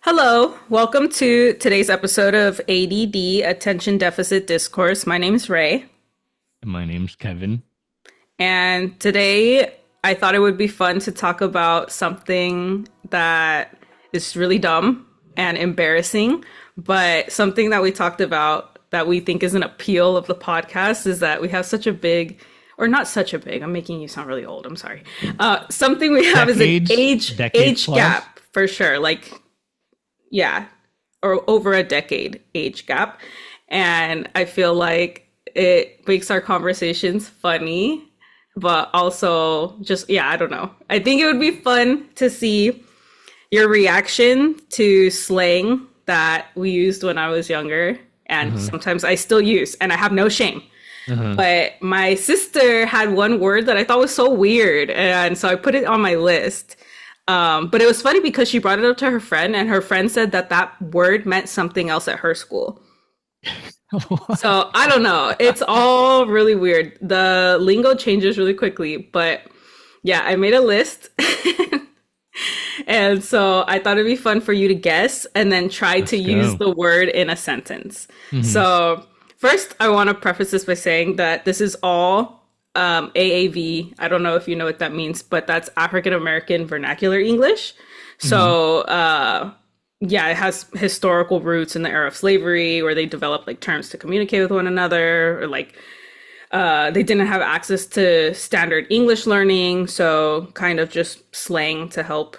Hello, welcome to today's episode of ADD, Attention Deficit Discourse. My name is Ray, My name's Kevin. and today I thought it would be fun to talk about something that is really dumb and embarrassing, but something that we talked about that we think is an appeal of the podcast is that we have such a big, or not such a big, I'm making you sound really old, I'm sorry. Something we have is an age plus? gap for sure. Yeah, or over a decade age gap. And I feel like it makes our conversations funny, but also just, yeah, I don't know. I think it would be fun to see your reaction to slang that we used when I was younger. And sometimes I still use, and I have no shame. But my sister had one word that I thought was so weird. And so I put it on my list. But it was funny because she brought it up to her friend, and her friend said that that word meant something else at her school. So I don't know. It's all really weird. The lingo changes really quickly, but yeah, I made a list. And so I thought it'd be fun for you to guess and then try to use the word in a sentence. So first, I want to preface this by saying that this is all AAV. I don't know if you know what that means, but that's African American Vernacular English. So, yeah, it has historical roots in the era of slavery where they developed like terms to communicate with one another, or like they didn't have access to standard English learning. So, kind of just slang to help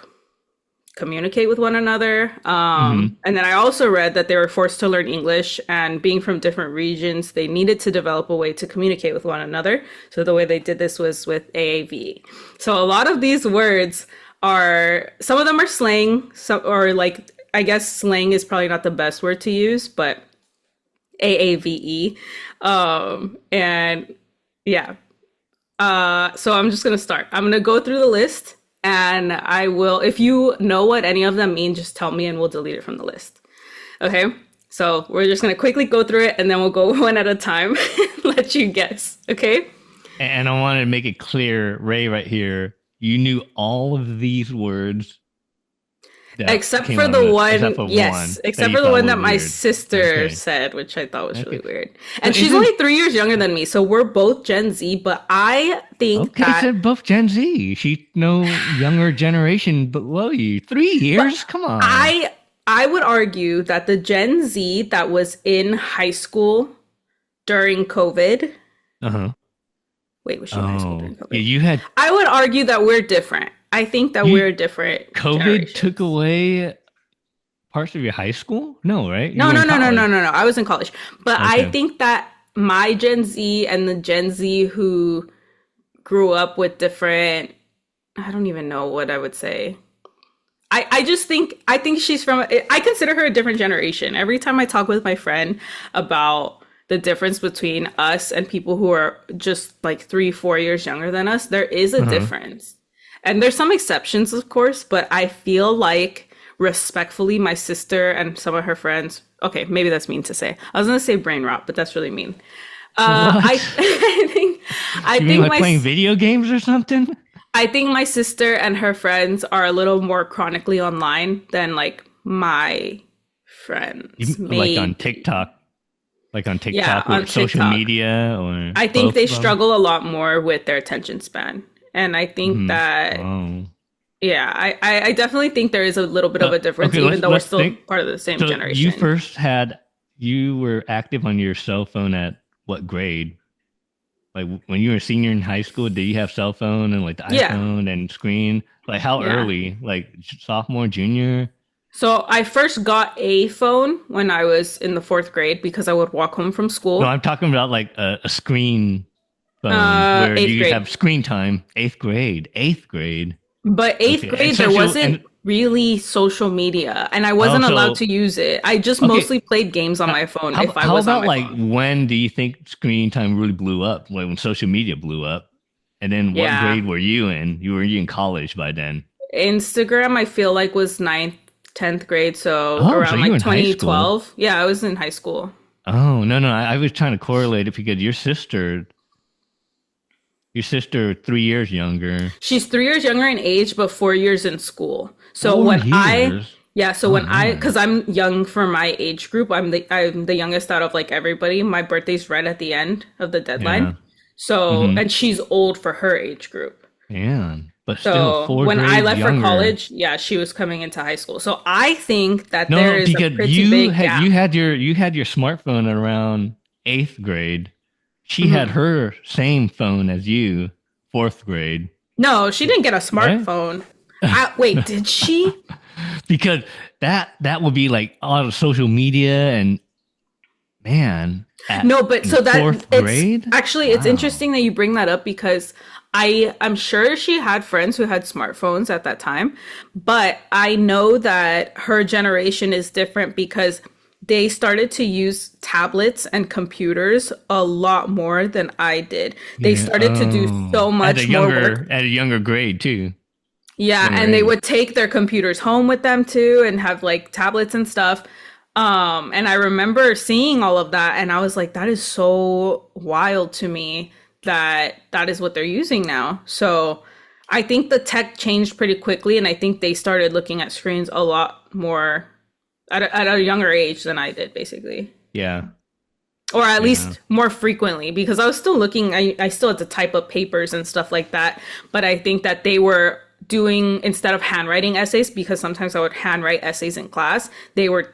communicate with one another. And then I also read that they were forced to learn English, and being from different regions, they needed to develop a way to communicate with one another. So the way they did this was with AAV. So a lot of these words are, some of them are slang, some, or like, I guess slang is probably not the best word to use, but AAVE. And yeah. So I'm just going to start. I'm going to go through the list. And I will, if you know what any of them mean, just tell me and we'll delete it from the list. Okay, so we're just going to quickly go through it and then we'll go one at a time and let you guess. Okay. And I wanted to make it clear, Ray, right here, you knew all of these words. Except for the one, except for the one that my sister said, which I thought was really weird. And she's only 3 years younger than me, so we're both Gen Z. But I think that I said both Gen Z. She's no younger generation below you. 3 years? Come on. I would argue that the Gen Z that was in high school during COVID. Wait, was she in high school during COVID? Yeah, you had. I would argue that we're different. I think that we're different. COVID took away parts of your high school? No, right? No. I was in college. But okay. I think that my Gen Z and the Gen Z who grew up with different, I don't even know what I would say. I think she's from, I consider her a different generation. Every time I talk with my friend about the difference between us and people who are just like 3-4 years younger than us, there is a difference. And there's some exceptions, of course, but I feel like respectfully, my sister and some of her friends, okay, maybe that's mean to say. I was going to say brain rot, but that's really mean. I think like playing video games or something? I think my sister and her friends are a little more chronically online than like my friends. Like on TikTok? Like on TikTok, or social media? Or I think they struggle a lot more with their attention span. And I think that, yeah, I definitely think there is a little bit of a difference, even though we're still part of the same generation. You were active on your cell phone at what grade? Like when you were a senior in high school, did you have cell phone and like the iPhone and screen? Like how early? Like sophomore, junior? So I first got a phone when I was in the 4th grade because I would walk home from school. No, I'm talking about like a screen phone where you have screen time. 8th grade. But 8th grade, there wasn't really social media, and I wasn't allowed to use it. I just mostly played games on my phone. How about like when do you think screen time really blew up? Like when social media blew up, and then what grade were you in? You were in college by then. Instagram, I feel like was 9th, 10th grade, so around like 2012. Yeah, I was in high school. Oh no, I was trying to correlate it because your sister 3 years younger. She's 3 years younger in age, but 4 years in school. So Yeah, so Oh when man. because I'm young for my age group, I'm the youngest out of like everybody. My birthday's right at the end of the Yeah. deadline. So, Mm-hmm. and she's old for her age group. Man. But still So four when I grades left for younger. college, yeah, she was coming into high school. So I think that No, there no, is a because pretty big gap. you had your smartphone around eighth grade. She had Mhm. her same phone as you, fourth grade, No, she didn't get a right? smartphone. Wait, did she? Because that would be like a lot of social media and man at No, but in so that fourth it's grade. actually it's Wow. interesting that you bring that up because I'm sure she had friends who had smartphones at that time, but I know that her generation is different because they started to use tablets and computers a lot more than I did. They Yeah. started to do Oh, so much more work. at a younger grade too, Yeah, younger and they age. would take their computers home with them too and have like tablets and stuff. And I remember seeing all of that and I was like, that is so wild to me that that is what they're using now. So I think the tech changed pretty quickly and I think they started looking at screens a lot more at a younger age than I did, basically. Yeah. Or at Yeah. least more frequently because I was still looking, I still had to type up papers and stuff like that. But I think that they were doing, instead of handwriting essays, because sometimes I would handwrite essays in class, they were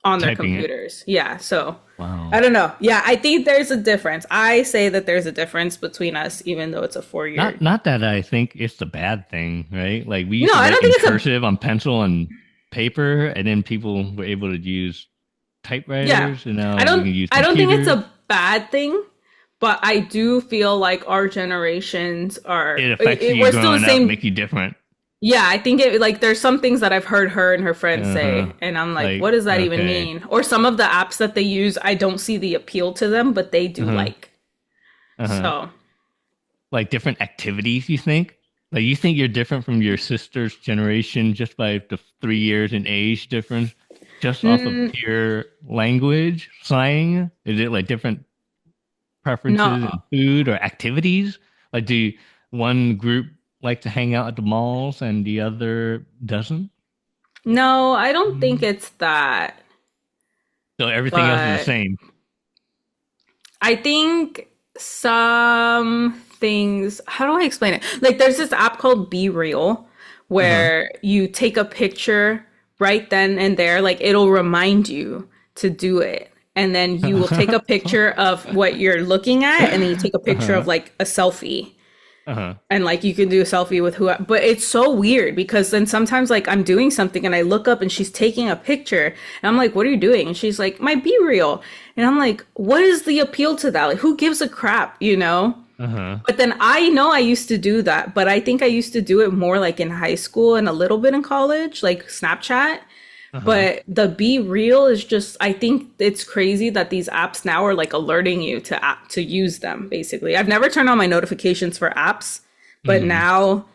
on their Typing it. computers. Yeah. So I Wow. don't know. Yeah. I think there's a difference. I say that there's a difference between us, even though it's a 4 year. Not that I think it's the bad thing, right? Like we No, used to I write don't in think it's a, cursive on pencil and paper, and then people were able to use yeah. typewriters, and now you can use I don't think it's computers. a bad thing, but I do feel like our generations are, It affects you we're still the growing up, same. make you different. Yeah, I think it like there's some things that I've heard her and her friends Uh-huh. say, and I'm like, what Like, does that even okay. mean? Or some of the apps that they use, I don't see the appeal to them, but they do Uh-huh. like. Uh-huh. So, Like different activities, you think? Like you think you're different from your sister's generation just by the 3 years in age difference, just off of mm, pure language, slang? Is it like different preferences no, in food or activities? Like, do one group like to hang out at the malls and the other doesn't? no, I don't think Mm. it's that. So everything else is the But same. I think some things, how do I explain it? Like there's this app called Be Real Uh-huh. where you take a picture right then and there, like it'll remind you to do it. And then you will take a picture of what you're looking at and then you take a picture of Uh-huh. like a selfie Uh-huh. and like you can do a selfie with who, but it's so weird because then sometimes like I'm doing something and I look up and she's taking a picture and I'm like, what are you doing? And she's like, my Be Real. And I'm like, what is the appeal to that? Like, who gives a crap, you know? Uh-huh. But then I know I used to do that, but I think I used to do it more like in high school and a little bit in college, like Snapchat. Uh-huh. But the Be Real is just, I think it's crazy that these apps now are like alerting you to use them, basically. I've never turned on my notifications for apps, but Mm-hmm. now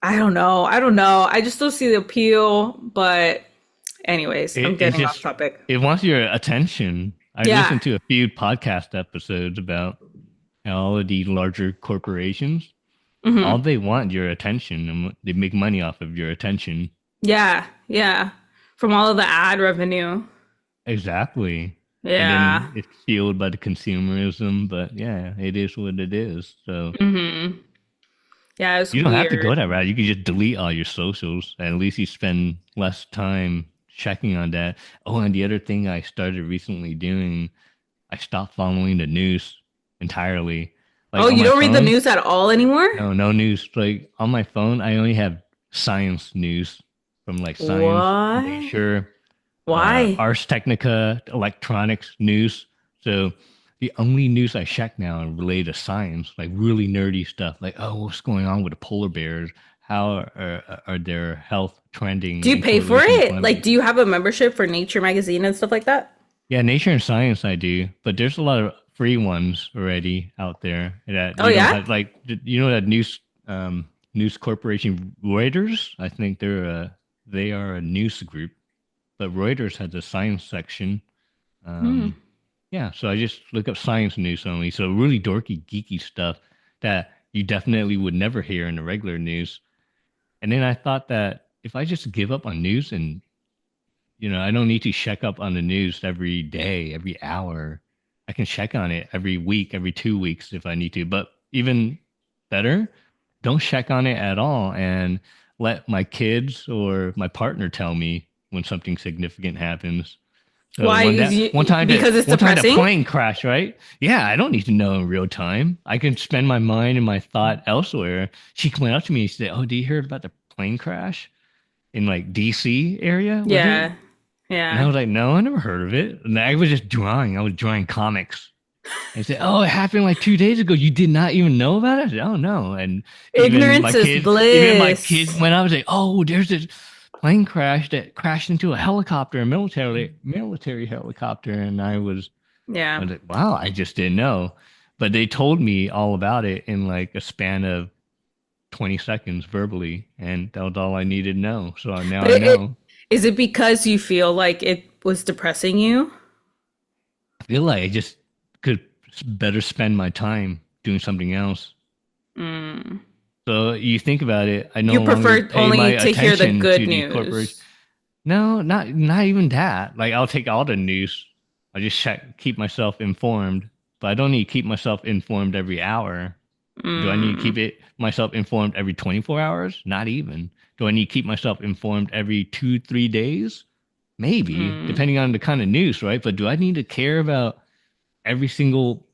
I don't know. I don't know. I just don't see the appeal. But anyways, I'm It's getting off just topic. it wants your attention. I've Yeah. listened to a few podcast episodes about how all of these larger corporations, all Hmm. they want your attention and they make money off of your attention. Yeah. Yeah. From all of the ad revenue. Exactly. And Yeah. then it's fueled by the consumerism, but yeah, it is what it is. So Hmm. Yeah, it's you don't have to go weird. that route. You can just delete all your socials and at least you spend less time checking on that. Oh, and the other thing I started recently doing, I stopped following the news entirely. Like Oh, on you my don't read the phone, news at all anymore? no, no news. Like on my phone, I only have science news from like science, What? nature, Why? Ars Technica, electronics news. So the only news I check now are related to science, like really nerdy stuff, like oh, what's going on with the polar bears? How are their health Do trending you in pay for correlation to it? climate? Like, do you have a membership for Nature magazine and stuff like that? Yeah, Nature and Science I do, but there's a lot of free ones already out there that Oh you don't yeah? have. Like you know that news corporation Reuters. I think they are a news group, but Reuters has a science section. Hmm. Um, yeah, so I just look up science news only. So really dorky, geeky stuff that you definitely would never hear in the regular news. And then I thought that if I just give up on news and I don't need to check up on the news every day, every hour. I can check on it every week, every 2 weeks if I need to. But even better, don't check on it at all and let my kids or my partner tell me when something significant happens. So Why? Because it's one time the depressing? plane crashed, right? Yeah, I don't need to know in real time. I can spend my mind and my thought elsewhere. She went up to me and said, "Oh, do you hear about the plane crash in like DC area? Was it?" Yeah. And I Yeah. was like, "No, I never heard of it." And I was just drawing. I was drawing comics. And said, "Oh, it happened like 2 days ago. You did not even know about it?" I said, "Oh no." And Ignorance is even my kids bliss. went out and say, "Oh, there's this plane crash that crashed into a helicopter, a military helicopter." And I Yeah. was like, "Wow, I just didn't know." But they told me all about it in like a span of 20 seconds verbally, and that was all I needed to know. So now But I know. is it because you feel like it was depressing you? I feel like I just could better spend my time doing something else. Mm. So you think about it, I You no longer prefer pay my only to hear the attention good to the corporation. news. No, not even that. Like I'll take all the news. I just keep myself informed, but I don't need to keep myself informed every hour. Do I need to keep Mm. it myself informed every 24 hours? Not even. Do I need to keep myself informed every 2, 3 days? Maybe, Mm. depending on the kind of news, right? But do I need to care about every single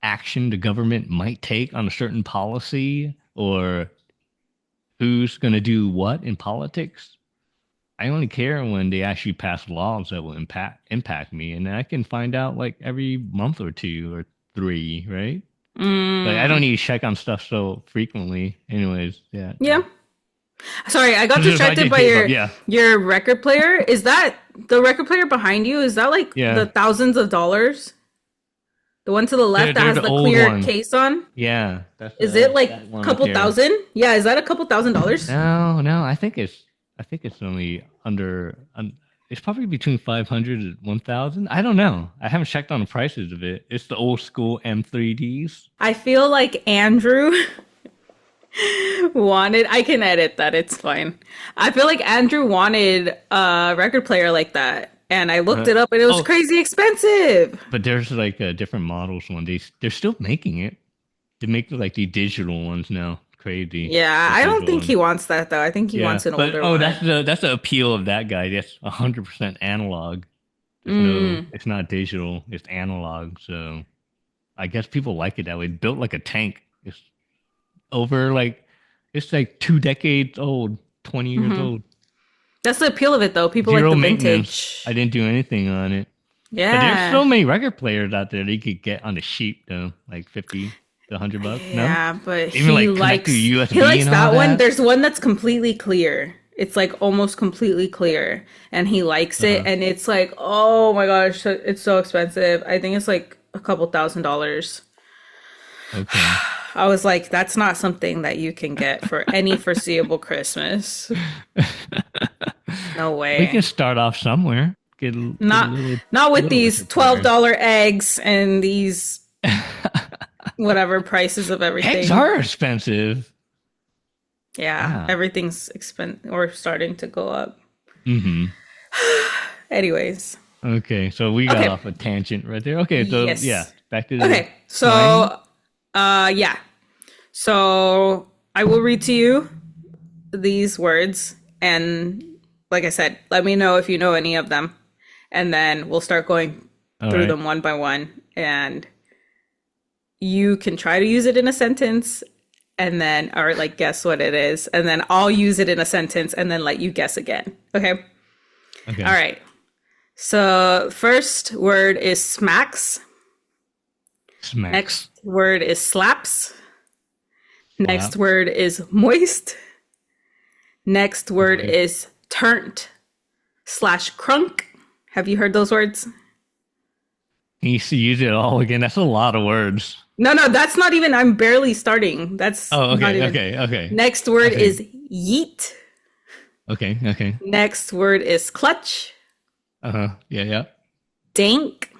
action the government might take on a certain policy or who's going to do what in politics? I only care when they actually pass laws that will impact me, and I can find out like every month or 2 or 3, right? Like I don't Mm. need to check on stuff so frequently. Anyways, yeah, Yeah. Sorry, I got this is what I distracted just by gave up. Yeah, your record player. Is that the record player behind you? Is that like yeah. the thousands of dollars? The one to the left that They're has the the old clear one. case on? Yeah, that's Is it like that one right couple there. thousand? Yeah, is that a couple $1,000s? No, no, I think it's only under. It's probably between 500 and 1,000. I don't know. I haven't checked on the prices of it. It's the old school M3Ds. I feel like Andrew wanted, I can edit that, it's fine. I feel like Andrew wanted a record player like that. And I looked Uh, it up and it was oh, crazy expensive. but there's like different models. They're still making it. They make like the digital ones now. Crazy, Yeah, the I don't digital think he ones. wants that though. I think he Yeah, wants an but older oh, one. that's the appeal of that guy. That's 100% analog. There's no, Mm. it's not digital. It's analog. So I guess people like it that way. Built like a tank. It's over like it's like 2 decades old, 20 years Hmm. old. That's the appeal of it though. People like Zero the maintenance. I vintage. didn't do anything on it. But there's Yeah. so many record players out there that you could get on the cheap though, like 50 to $100. No, Yeah, but even like connect to he USB likes and all that one. that. There's one that's completely clear. It's like almost completely clear and he likes Uh it huh. and it's like, "Oh my gosh, it's so expensive." I think it's like a couple $1,000s. Okay. I was like, that's not something that you can get for any foreseeable Christmas. No We can way. start off somewhere. Get Not not with little these record player. $12 eggs and these whatever prices of Eggs everything. are expensive. Yeah, Yeah. everything's expensive or starting to go up. Mm-hmm. Anyways. Okay, so we got Okay. off a tangent right there. Okay, so yeah, Yes. back to the Okay. slang. So, yeah. So I will read to you these words, and like I said, let me know if you know any of them, and then we'll start going All through right. them one by one, and you can try to use it in a sentence, and then or like guess what it is, and then I'll use it in a sentence, and then let you guess again. Okay. All Okay. right. So first word is smacks. Smacks. Next word is slaps. Next Slap. word is moist. Next word Moist. is turnt slash crunk. Have you heard those words? Can you see, use it all again? That's a lot of words. No, no, that's not even, I'm barely starting. That's Oh, not okay, even. okay, okay, Next word okay, is yeet. okay, okay. Next word is clutch. Uh-huh. Yeah, yeah. Dank.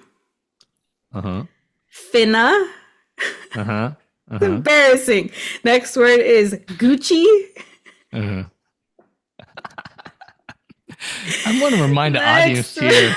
Uh-huh. Finna. Uh-huh. Uh-huh. Embarrassing. Next word is Gucci. Uh-huh. I want to remind the audience Next. here.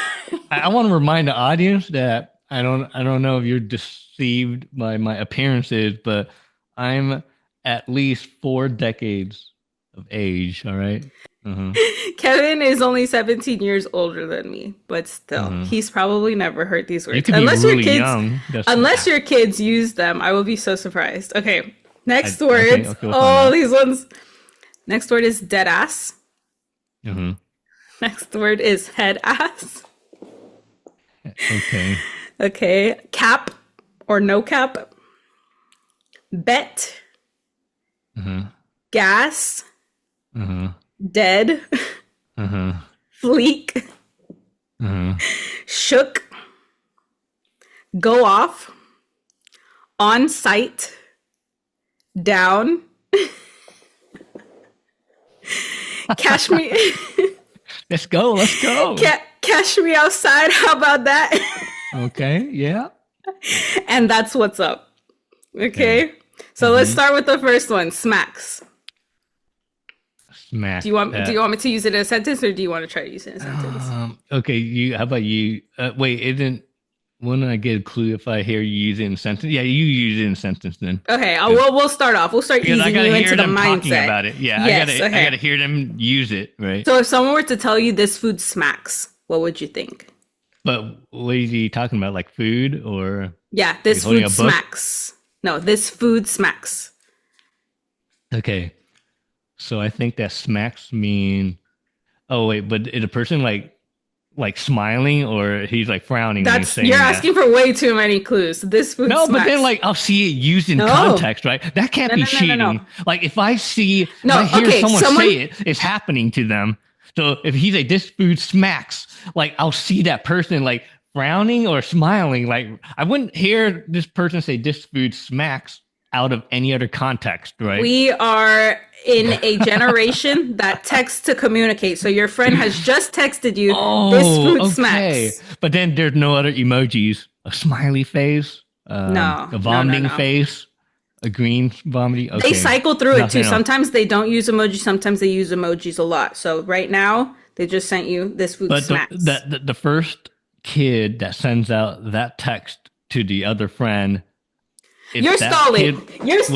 I want to remind the audience that I don't know if you're deceived by my appearances, but I'm at least 4 decades of age. All right. Uh-huh. Kevin is only 17 years older than me, but still, Uh-huh. he's probably never heard these You words. could be really young. That's Unless your kids use them, I will be so surprised. Okay, next okay, words. okay, we'll Oh, these ones. Next word is deadass. Uh-huh. Next word is head ass. Okay. Okay, cap or no cap. Bet. Uh-huh. Gas. Uh-huh. Dead. Uh-huh. Fleek. Uh-huh. Shook. Go off. On site. Down. Cash me. Let's go. Let's go. Cash me outside. How about that? Okay. Yeah. And that's what's up. Okay. So let's start with the first one. Smacks. Smack. Do you want me to use it in a sentence, or do you want to try to use it in a sentence? Okay. How about you? Wait. Wouldn't I get a clue if I hear you use it in a sentence? Yeah, you use it in a sentence then. Okay. We'll start off. We'll start Because easing you into the mindset. About it. Yeah. Yes, I gotta hear them use it. Right. So if someone were to tell you this food smacks, what would you think? But what is he talking about? Like food or? Yeah, this holding food a book? smacks. No, this food smacks. Okay. So I think that smacks mean. Oh wait, but is a person like smiling or he's like frowning? When he's saying You're that? asking for way too many clues. This food No, smacks. but then like I'll see it used in context, right? That can't be cheating. No. Like if I hear someone say it, it's happening to them. So if he's like this food smacks, like I'll see that person like frowning or smiling. Like I wouldn't hear this person say this food smacks out of any other context, right? We are in a generation that texts to communicate. So your friend has just texted you, this food smacks. But then there's no other emojis. A smiley face, a vomiting face, a green vomiting. Okay. They cycle through it too. Sometimes they don't use emojis. Sometimes they use emojis a lot. So right now, they just sent you this food smacks. The first kid that sends out that text to the other friend. You're stalling. Guess.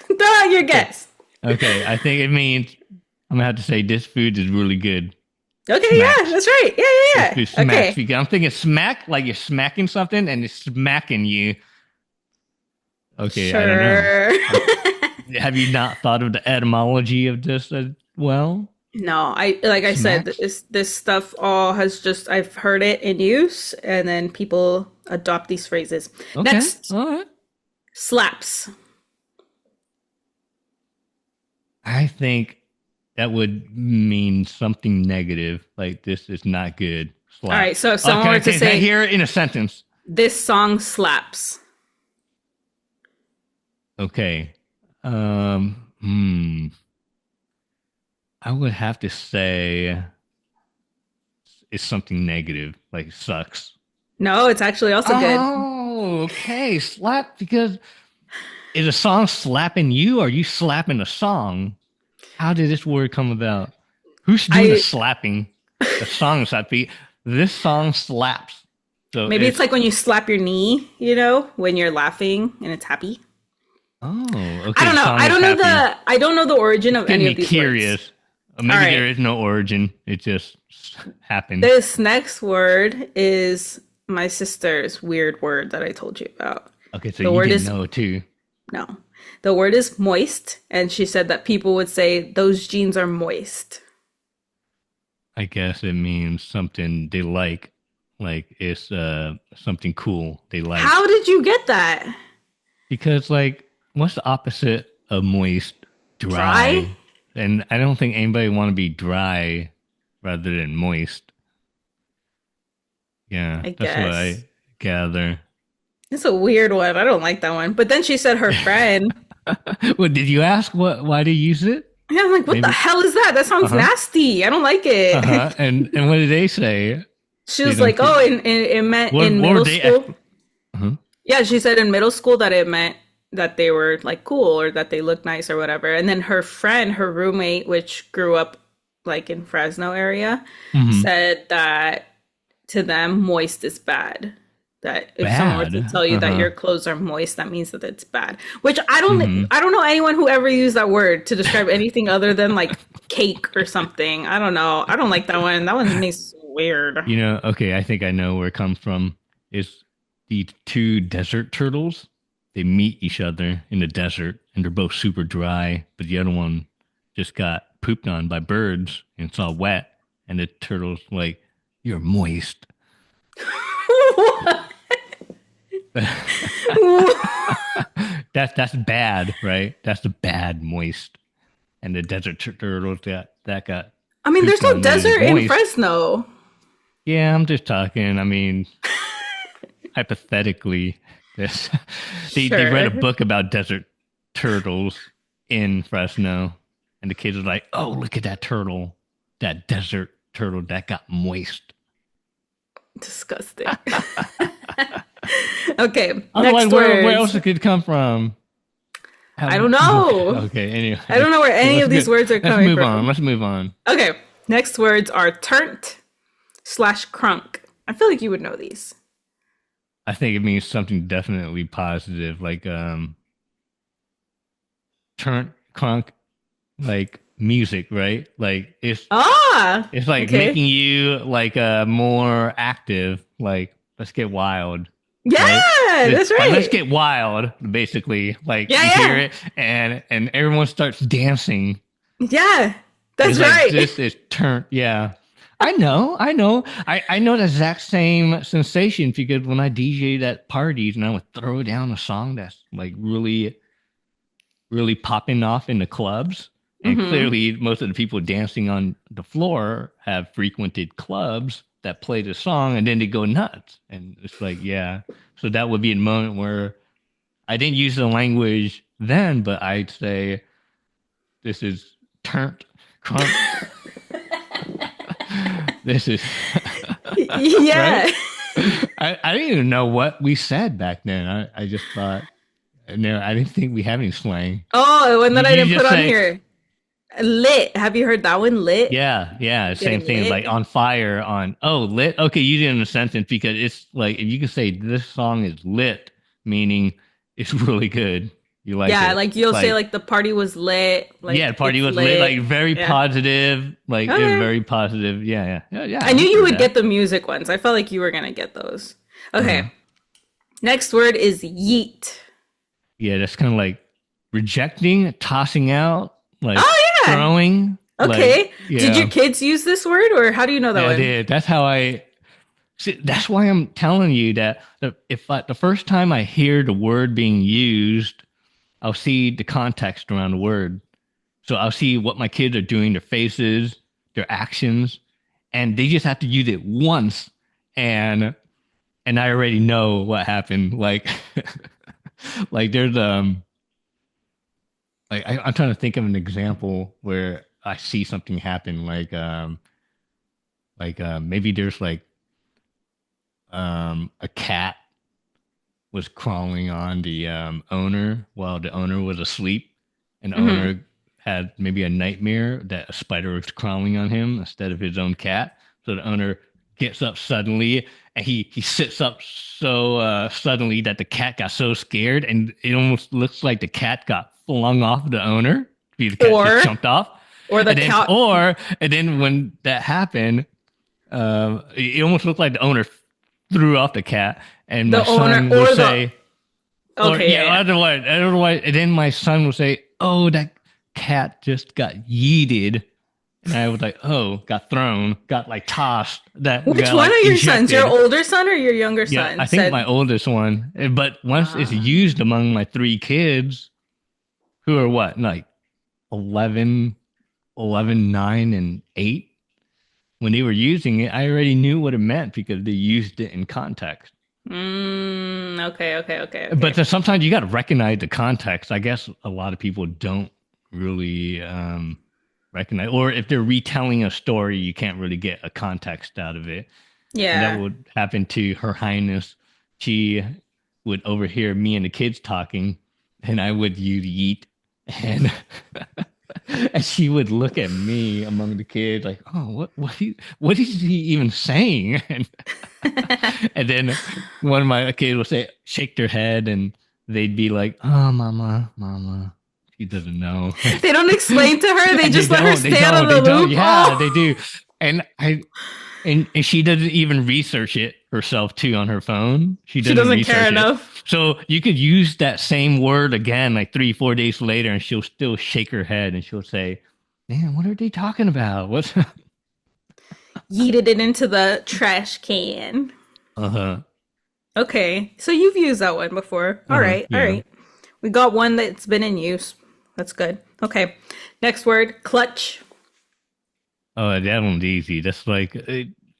Throw out your guess. Okay, I think it means I'm gonna have to say this food is really good. Okay, yeah, that's right. Yeah. Okay. I'm thinking smack, like you're smacking something and it's smacking you. Okay, sure. I don't know. Have you not thought of the etymology of this as well? No, I said, this stuff all has just, I've heard it in use, and then people adopt these phrases. Okay. Next, all right. Slaps. I think that would mean something negative, like this is not good. Slap. All right, so if someone were to say, hear it in a sentence. This song slaps. Okay. I would have to say it's something negative, like sucks. No, it's actually also good. Oh, okay. Slap, because is a song slapping you or are you slapping a song? How did this word come about? Who's doing the slapping? The song slapping. This song slaps. So maybe it's like when you slap your knee, when you're laughing and it's happy. Oh, okay. I don't know. I don't know the origin of any of these curious. words. Maybe there is no origin. It just happened. This next word is my sister's weird word that I told you about. Okay, so you didn't know too. No. The word is moist, and she said that people would say those jeans are moist. I guess it means something they like it's something cool they like. How did you get that? Because what's the opposite of moist? Dry? And I don't think anybody want to be dry rather than moist. Yeah, that's what I gather. It's a weird one. I don't like that one. But then she said her friend. Well, did you ask why to use it? Yeah, I'm like, what the hell is that? That sounds nasty. I don't like it. And what did they say? She was like, it meant in middle school. Yeah, she said in middle school that it meant that they were cool or that they looked nice or whatever. And then her friend, her roommate, which grew up like in Fresno area, Hmm. said that to them, moist is bad. That if someone were to Bad. tell you that Uh-huh. your clothes are moist, that means that it's bad. Which Hmm. I don't know anyone who ever used that word to describe anything other than like cake or something. I don't know. I don't like that one. That one makes weird. You know, okay, I think I know where it comes from. It's the two desert turtles. They meet each other in the desert and they're both super dry, but the other one just got pooped on by birds and it's all wet. And the turtle's like, "You're moist." That's bad, right? That's the bad moist. And the desert turtles that got I mean, there's pooped no on then is desert in moist. Fresno. Yeah, I'm just talking. I mean, hypothetically, this they read a Sure. book about desert turtles in Fresno, and the kids are like, "Oh, look at that turtle, that desert turtle that got moist." Disgusting. Okay, Otherwise, next where words. else it could come from? I How, don't know. okay, anyway, I don't know where okay, any of these words are let's coming move on. from. Let's move on. Okay, next words are turnt slash crunk. I feel like you would know these. I think it means something definitely positive, like turn crunk, like music, right? Like Ah, it's like okay. making you like more active. Like let's get wild, right? Yeah, that's Like let's right. get wild. Basically, like Yeah, you hear yeah, it and everyone starts dancing. yeah. That's It's like right. this is turned. Yeah, I know the exact same sensation because when I DJ at parties and I would throw down a song that's like really popping off in the clubs. And Hmm. clearly, most of the people dancing on the floor have frequented clubs that play the song and then they go nuts. And it's like, yeah. So that would be a moment where I didn't use the language then, but I'd say this is turnt, crunk. This is right. Yeah. I didn't even know what we said back then. I just thought, no, I didn't think we have any slang. Oh, the one that I You didn't put just on say, here. Lit. Have you heard that one? Lit. yeah, same Getting thing. Like lit. on fire, on lit. Okay, you did in a sentence because it's like if you can say this song is lit, meaning it's really good. You like Yeah, it. like you'll say Like like the party was lit, yeah, the like party it's was lit. Like lit. very Yeah. positive. Like it was Okay. very positive. Yeah. I knew I've you heard would that. get the music ones. I felt like you were gonna get those. Uh-huh. Okay. Next word is yeet. Yeah, that's kind of like rejecting, tossing out, like Oh yeah. throwing. Like Okay. Did your yeah, kids use this word or how do you know that yeah, I one? did. That's how I. See, that's why I'm telling you that if the first time I hear the word being used, I'll see the context around the word. So I'll see what my kids are doing, their faces, their actions, and they just have to use it once, and I already know what happened. Like, like there's like I'm trying to think of an example where I see something happen. Maybe there's like a cat was crawling on the owner while the owner was asleep, and the Hmm. owner had maybe a nightmare that a spider was crawling on him instead of his own cat. So the owner gets up suddenly, and he sits up so suddenly that the cat got so scared, and it almost looks like the cat got flung off the owner. The cat just Or jumped off, the cat and then when that happened, it almost looked like the owner threw off the cat, and my the owner son would or the say, or okay, yeah, yeah, otherwise, and then my son would say, "Oh, that cat just got yeeted," and I was like, "Oh, got thrown, got like tossed, yeah. that Which got one like are your sons? Your ejected." older son or your younger Yeah, son I think my said oldest one, but once it's ah. used among my three kids, who are what, like 11, 11, 9, and 8. When they were using it, I already knew what it meant because they used it in context. Okay, okay, okay, But okay. sometimes you got to recognize the context. I guess a lot of people don't really recognize, or if they're retelling a story, you can't really get a context out of it. And that Yeah. would happen to Her Highness. She would overhear me and the kids talking, and I would use yeet, and And she would look at me among the kids like, "Oh, what is he even saying?" And then one of my kids would say, shake their head, and they'd be like, "Oh, mama, mama, she doesn't know." They don't explain to her. They And just let her stay out of the they don't. loop. Yeah, Oh, they do. And and she doesn't even research it herself too on her phone. She she doesn't doesn't care research it. enough. So you could use that same word again, like 3, 4 days later, and she'll still shake her head and she'll say, "Man, what are they talking about? What's?" Yeeted it into the trash can. Uh-huh. Okay, so you've used that one before. All Uh-huh. right, all Yeah. right. We got one that's been in use. That's good. Okay, next word, clutch. Oh, that one's easy. That's like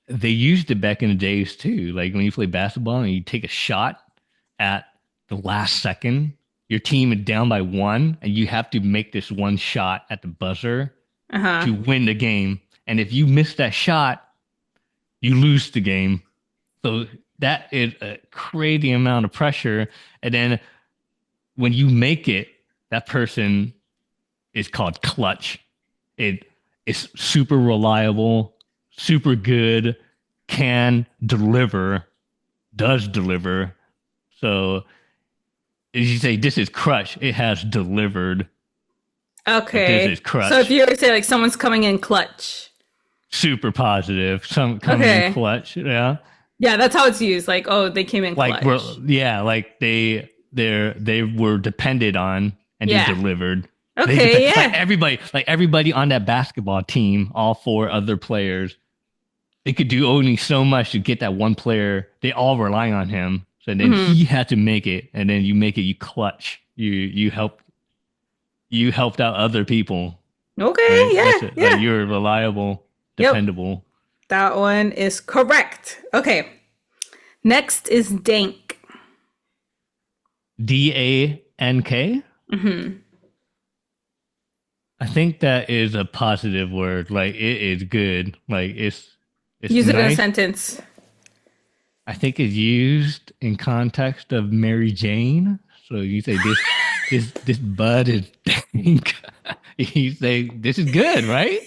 they used it back in the days too. Like when you play basketball and you take a shot at the last second, your team is down by one, and you have to make this one shot at the buzzer Uh huh. to win the game. And if you miss that shot, you lose the game. So that is a crazy amount of pressure. And then when you make it, that person is called clutch. It is super reliable, super good, can deliver, does deliver. So as you say, this is clutch. It has delivered. This Okay. is So if clutch. you were to say like someone's coming in clutch. Super positive. Some coming in Okay. clutch. Yeah. Yeah, that's how it's used. Like, oh, they came in Like we're clutch. yeah, like they were depended on and they Yeah. delivered. They Okay, depend yeah. like everybody on that basketball team, all four other players, they could do only so much to get that one player. They all rely on him. So then Hmm. he had to make it, and then you make it, you clutch. You helped out other people, Okay, right? yeah, That's it. Like yeah. you're reliable, Yep. dependable. That one is correct. Okay. Next is dank. DANK. Hmm. I think that is a positive word. Like it is good. Like it's Use it in a nice. sentence. I think it's used in context of Mary Jane. So you say this bud is dank. You say this is good, right?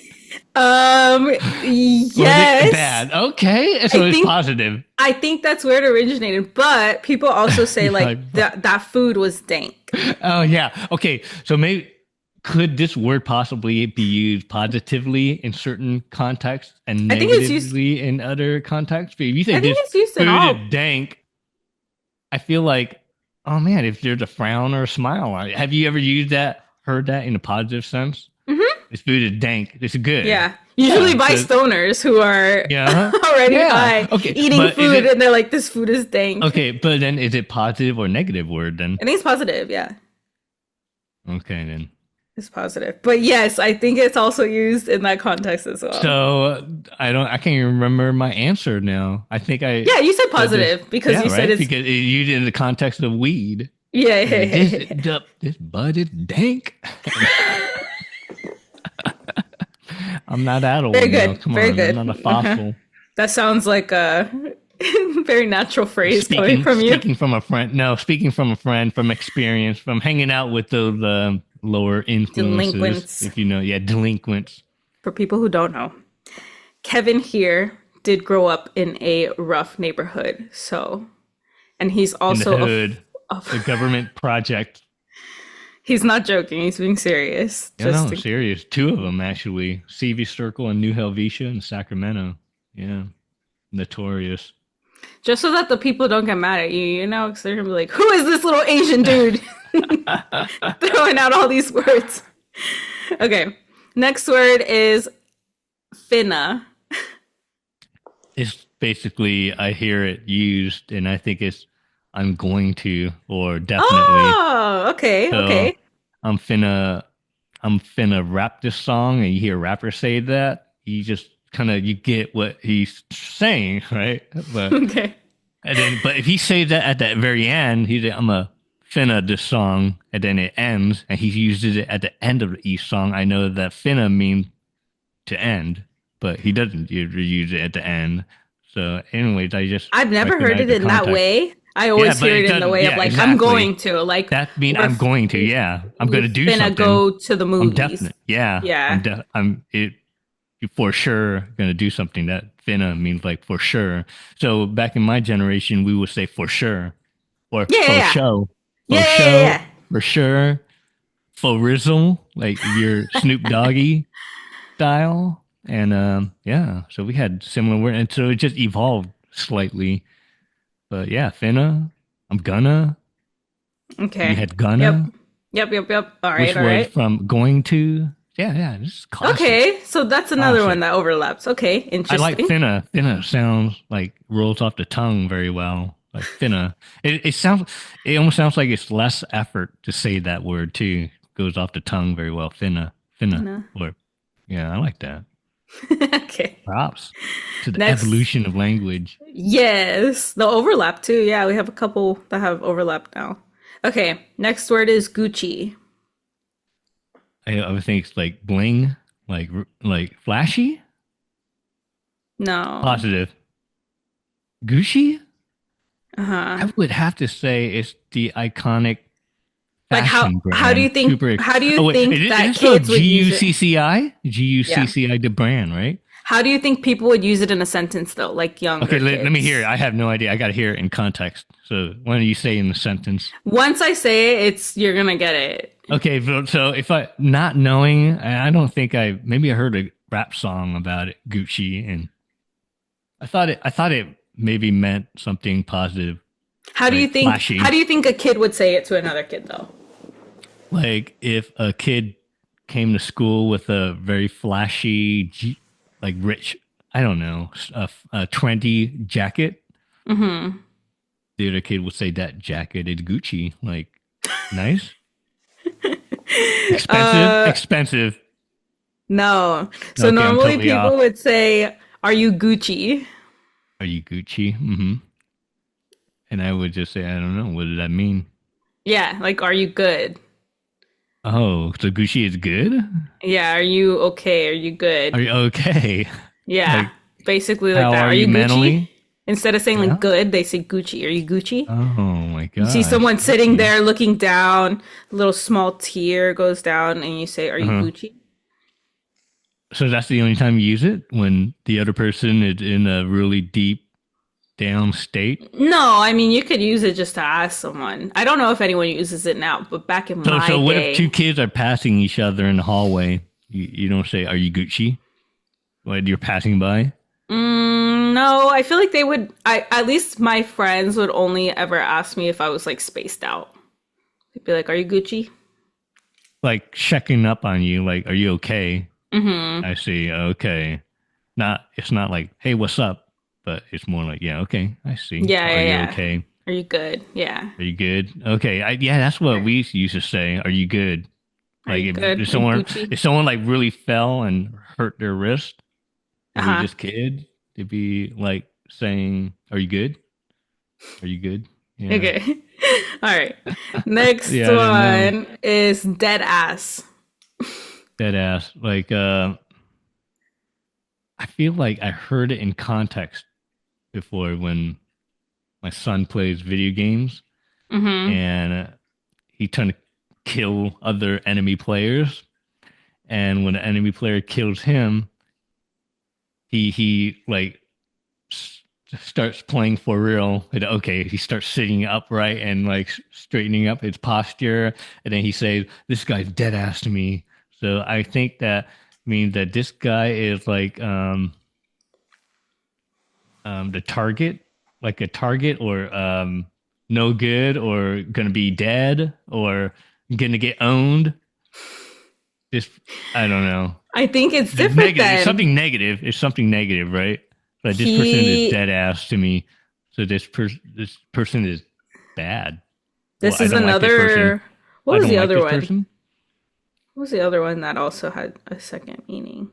Or is it Yes. bad? Okay, I so it's think positive. I think that's where it originated, but people also say You're like like, that food was dank. oh yeah, okay. So maybe could this word possibly be used positively in certain contexts and I think it's used negatively in other contexts? But if you say I think this it's used in food all. is dank, I feel like, oh man, if there's a frown or a smile on it. Have you ever used that, heard that in a positive sense? Hmm. This food is dank. This is good. Yeah. Usually Yeah. by So stoners who are yeah. already Yeah. high Okay. eating But is food it and they're like, this food is dank. okay? But then is it positive or negative word then? I think it's positive, yeah. Okay then. It's positive. But yes, I think it's also used in that context as well. So I can't even remember my answer now. I think I Yeah, you said said this. positive because Yeah, you said right. it's Because it used in the context of weed. yeah, It's yeah, like yeah, yeah. this bud is dank. I'm not that Very old now. good. Come Very on, I'm good. not a Uh-huh. fossil. That sounds like a very natural phrase coming from you. Speaking from a friend. No, speaking from a friend, from experience, from hanging out with those lower influences. Delinquents. If you know, yeah, delinquents For people who don't know, Kevin here did grow up in a rough neighborhood. So, and he's in the also hood, the government project. he's not joking. He's being serious. Yeah, no, serious. Two of them actually, CV Circle and New Helvetia and Sacramento. Yeah, notorious. just so that the people don't get mad at you, you know, because they're gonna be like, "Who is this little Asian dude throwing out all these words?" Okay, next word is finna. It's basically I hear it used, and I think it's I'm going to or definitely. Oh, okay, So okay, I'm finna I'm finna rap this song, and you hear a rapper say that, you just kind of you get what he's saying, right? okay. But if he says that at the very end, he's like, I'm a finna this song, and then it ends, and he uses it at the end of each song. I know that finna means to end, but he doesn't usually use it at the end. So, anyways, I just I've never heard recognize it the in that context. way. I Yeah, always but hear it it in the doesn't. way of Yeah, like I'm exactly. going to like That mean we're I'm going to. Yeah, I'm going we to do finna something. go to the I'm movies. definite. Yeah, Yeah. I'm it for sure going to do something. That finna means like for sure. So back in my generation, we would say for sure or Yeah, yeah, for yeah. show, Yeah, yeah, yeah, yeah. for sure, for rizzle, like if you're Snoop Doggy style. And yeah, so we had similar words, and so it just evolved slightly. But yeah, finna, I'm gonna. You Okay. had Yep. gonna, Yep, yep, yep. All right, which all was right. from going to. Yeah, yeah, this is classic, Okay, so that's another one classic. that overlaps. Okay, I like interesting. finna. Finna sounds like rolls off the tongue very well. Like finna. It sounds. It almost sounds like it's less effort to say that word too. Goes off the tongue very well. Finna. Finna. No. Or yeah, I like that. Okay. Props to the Next. evolution of language. Yes, the overlap too. Yeah, we have a couple that have overlap now. Okay, next word is Gucci. I would think it's like bling, like flashy, No. positive. Gucci. Uh-huh. I would have to say it's the iconic Like fashion how do you brand. think how do you Oh wait, think is that it spelled kids would G use U it? C C I? G U C Yeah. C I, the brand, right? How do you think people would use it in a sentence though, like Okay, younger let me hear it. kids? I have no idea. I got to hear it in context. So why don't you say in the sentence? Once I say it, it's you're gonna get it. Okay, so if I not knowing, I don't think maybe I heard a rap song about it, Gucci, and I thought it maybe meant something positive, like How flashy. do you think a kid would say it to another kid though? Like if a kid came to school with a very flashy, like rich, I don't know, a trendy jacket, Mm-hmm. the other kid would say that jacket is Gucci. Like, nice, expensive, Uh expensive. no. So Okay, I'm normally totally people off. would say, "Are you Gucci?" Are you Gucci? Mm-hmm. And I would just say, I don't know. What does that mean? Yeah, like are you good? Oh, so Gucci is good? Yeah, are you okay? Are you Are good? you okay? Yeah, Like, basically like how that. are Are you you Gucci? mentally? Instead of saying like Yeah. good, they say Gucci. Are you Gucci? Oh my You see gosh, someone sitting Gucci. there looking down, a little small tear goes down, and you say, "Are you Uh-huh. Gucci?" So that's the only time you use it when the other person is in a really deep down state. No, I mean you could use it just to ask someone. I don't know if anyone uses it now, but back in my So what if two day, kids are passing each other in the hallway? You don't say, "Are you Gucci?" When you're passing by, no, I feel like they would. I at least my friends would only ever ask me if I was like spaced out. They'd be like, "Are you Gucci?" like checking up on you, like, "Are you okay?" Mm-hmm. I see. Okay. Not. It's not like, "Hey, what's up?" But it's more like, "Yeah, okay. I see. Yeah, Are yeah, you yeah. okay? Are you good? Yeah. Are you good? Okay. Yeah, that's what we used to say. Are you good? Are Like you good? if Are you someone Gucci? if someone like really fell and hurt their wrist, and we were Uh-huh. just kids, it'd be like saying, "Are you good? Are you good?" Yeah. Okay. All right. Next Yeah, I didn't know. one is dead ass. Dead ass. Like I feel like I heard it in context before when my son plays video games Mm-hmm. and he trying to kill other enemy players, and when an enemy player kills him, he like s- starts playing for real. And, okay, he starts sitting upright and like straightening up his posture, and then he says, "This guy's dead ass to me." So I think that means that this guy is like the target, like a target, or no good, or gonna be dead, or gonna get owned. This I don't know. I think it's It's different negative. It's then. something negative. It's something negative, right? Like this person is He dead ass to me. So this person is bad. Well, this I is don't like this person. another what I was don't the like other this one? person. What was the other one that also had a second meaning?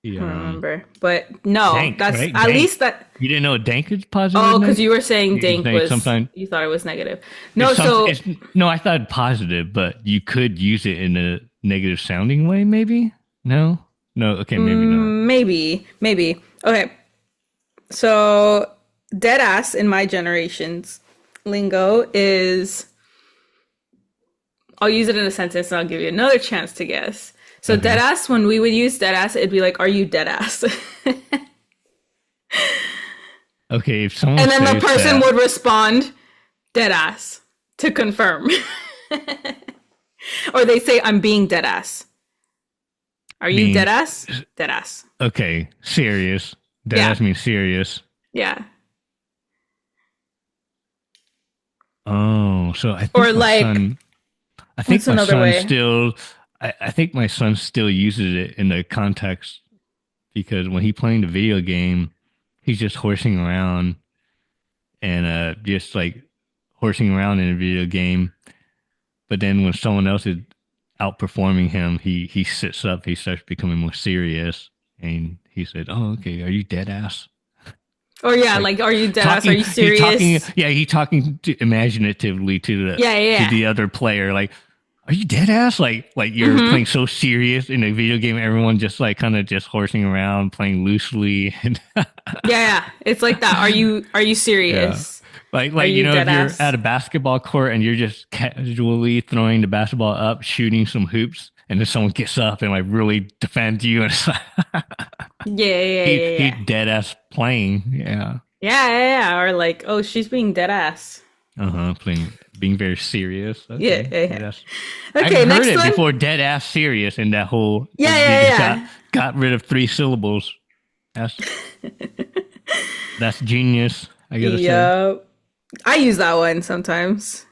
The I don't remember. But no, dank, that's right? at Dank. least that You didn't know a dank is positive, oh, because negative? you were saying You dink think was sometimes you thought it was negative. it's No, something. so It's no. I thought positive, but you could use it in a negative sounding way. Maybe no, no. Okay, maybe not. maybe. Okay. So deadass in my generation's lingo is, I'll use it in a sentence and I'll give you another chance to guess. So deadass, when we would use deadass, it'd be like, are you deadass? Okay, if someone and then the says person that, would respond, deadass, to confirm. Or they say, I'm being deadass. Are you deadass? Deadass. Okay, serious. Deadass means serious. Yeah. Oh, so I think Or my like, son, I think what's my another son way? still, I think my son still uses it in the context because when he playing the video game, he's just horsing around and just like horsing around in a video game. But then when someone else is outperforming him, he sits up, he starts becoming more serious, and he said, "Oh, okay, are you dead ass?" Or yeah, like are you deadass? Are you serious? He talking imaginatively to the other player, like, "Are you dead ass?" Like you're playing so serious in a video game. Everyone just like kind of just horsing around, playing loosely. And yeah, it's like that. Are you serious? Like you know, if you're at a basketball court and you're just casually throwing the basketball up, shooting some hoops, and then someone gets up and like really defends you, and it's like, he dead ass playing, yeah. Or like, oh, she's being dead ass. Being very serious. Okay. Yeah. Okay, I've heard it one. before. Dead ass serious in that whole. Got rid of 3 syllables. That's genius. I gotta say. I use that one sometimes.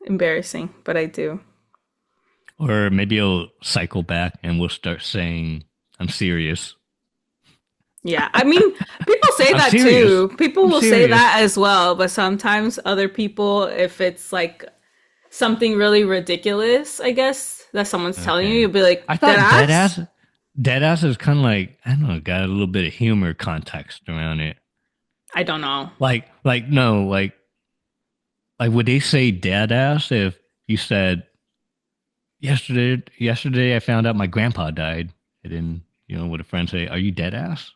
Embarrassing, but I do. Or maybe I'll cycle back and we'll start saying, "I'm serious." Yeah, I mean, people say that too. People will say that as well, but sometimes other people, if it's like something really ridiculous, I guess, that someone's telling you, you'll be like, I thought deadass is kind of like, I don't know, got a little bit of humor context around it. I don't know. Like would they say deadass if you said, yesterday I found out my grandpa died, and then, you know, would a friend say, "Are you deadass?"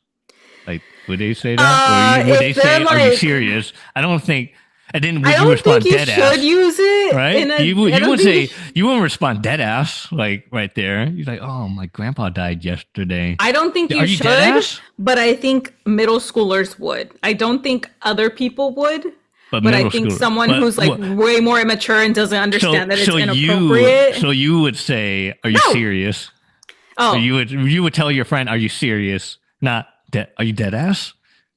Like, would they say that? Or would they say, like, "Are you serious?" I don't think. And then would you respond deadass? I don't think you should use it, right? You would say, you wouldn't respond deadass, like right there. You're like, "Oh, my grandpa died yesterday." I don't think you should, deadass? But I think middle schoolers would. I don't think other people would. But I think someone who's like way more immature and doesn't understand that it's inappropriate. So you would say, "Are you serious?" Oh, so you would tell your friend, "Are you serious?" Not, "Are you dead ass?"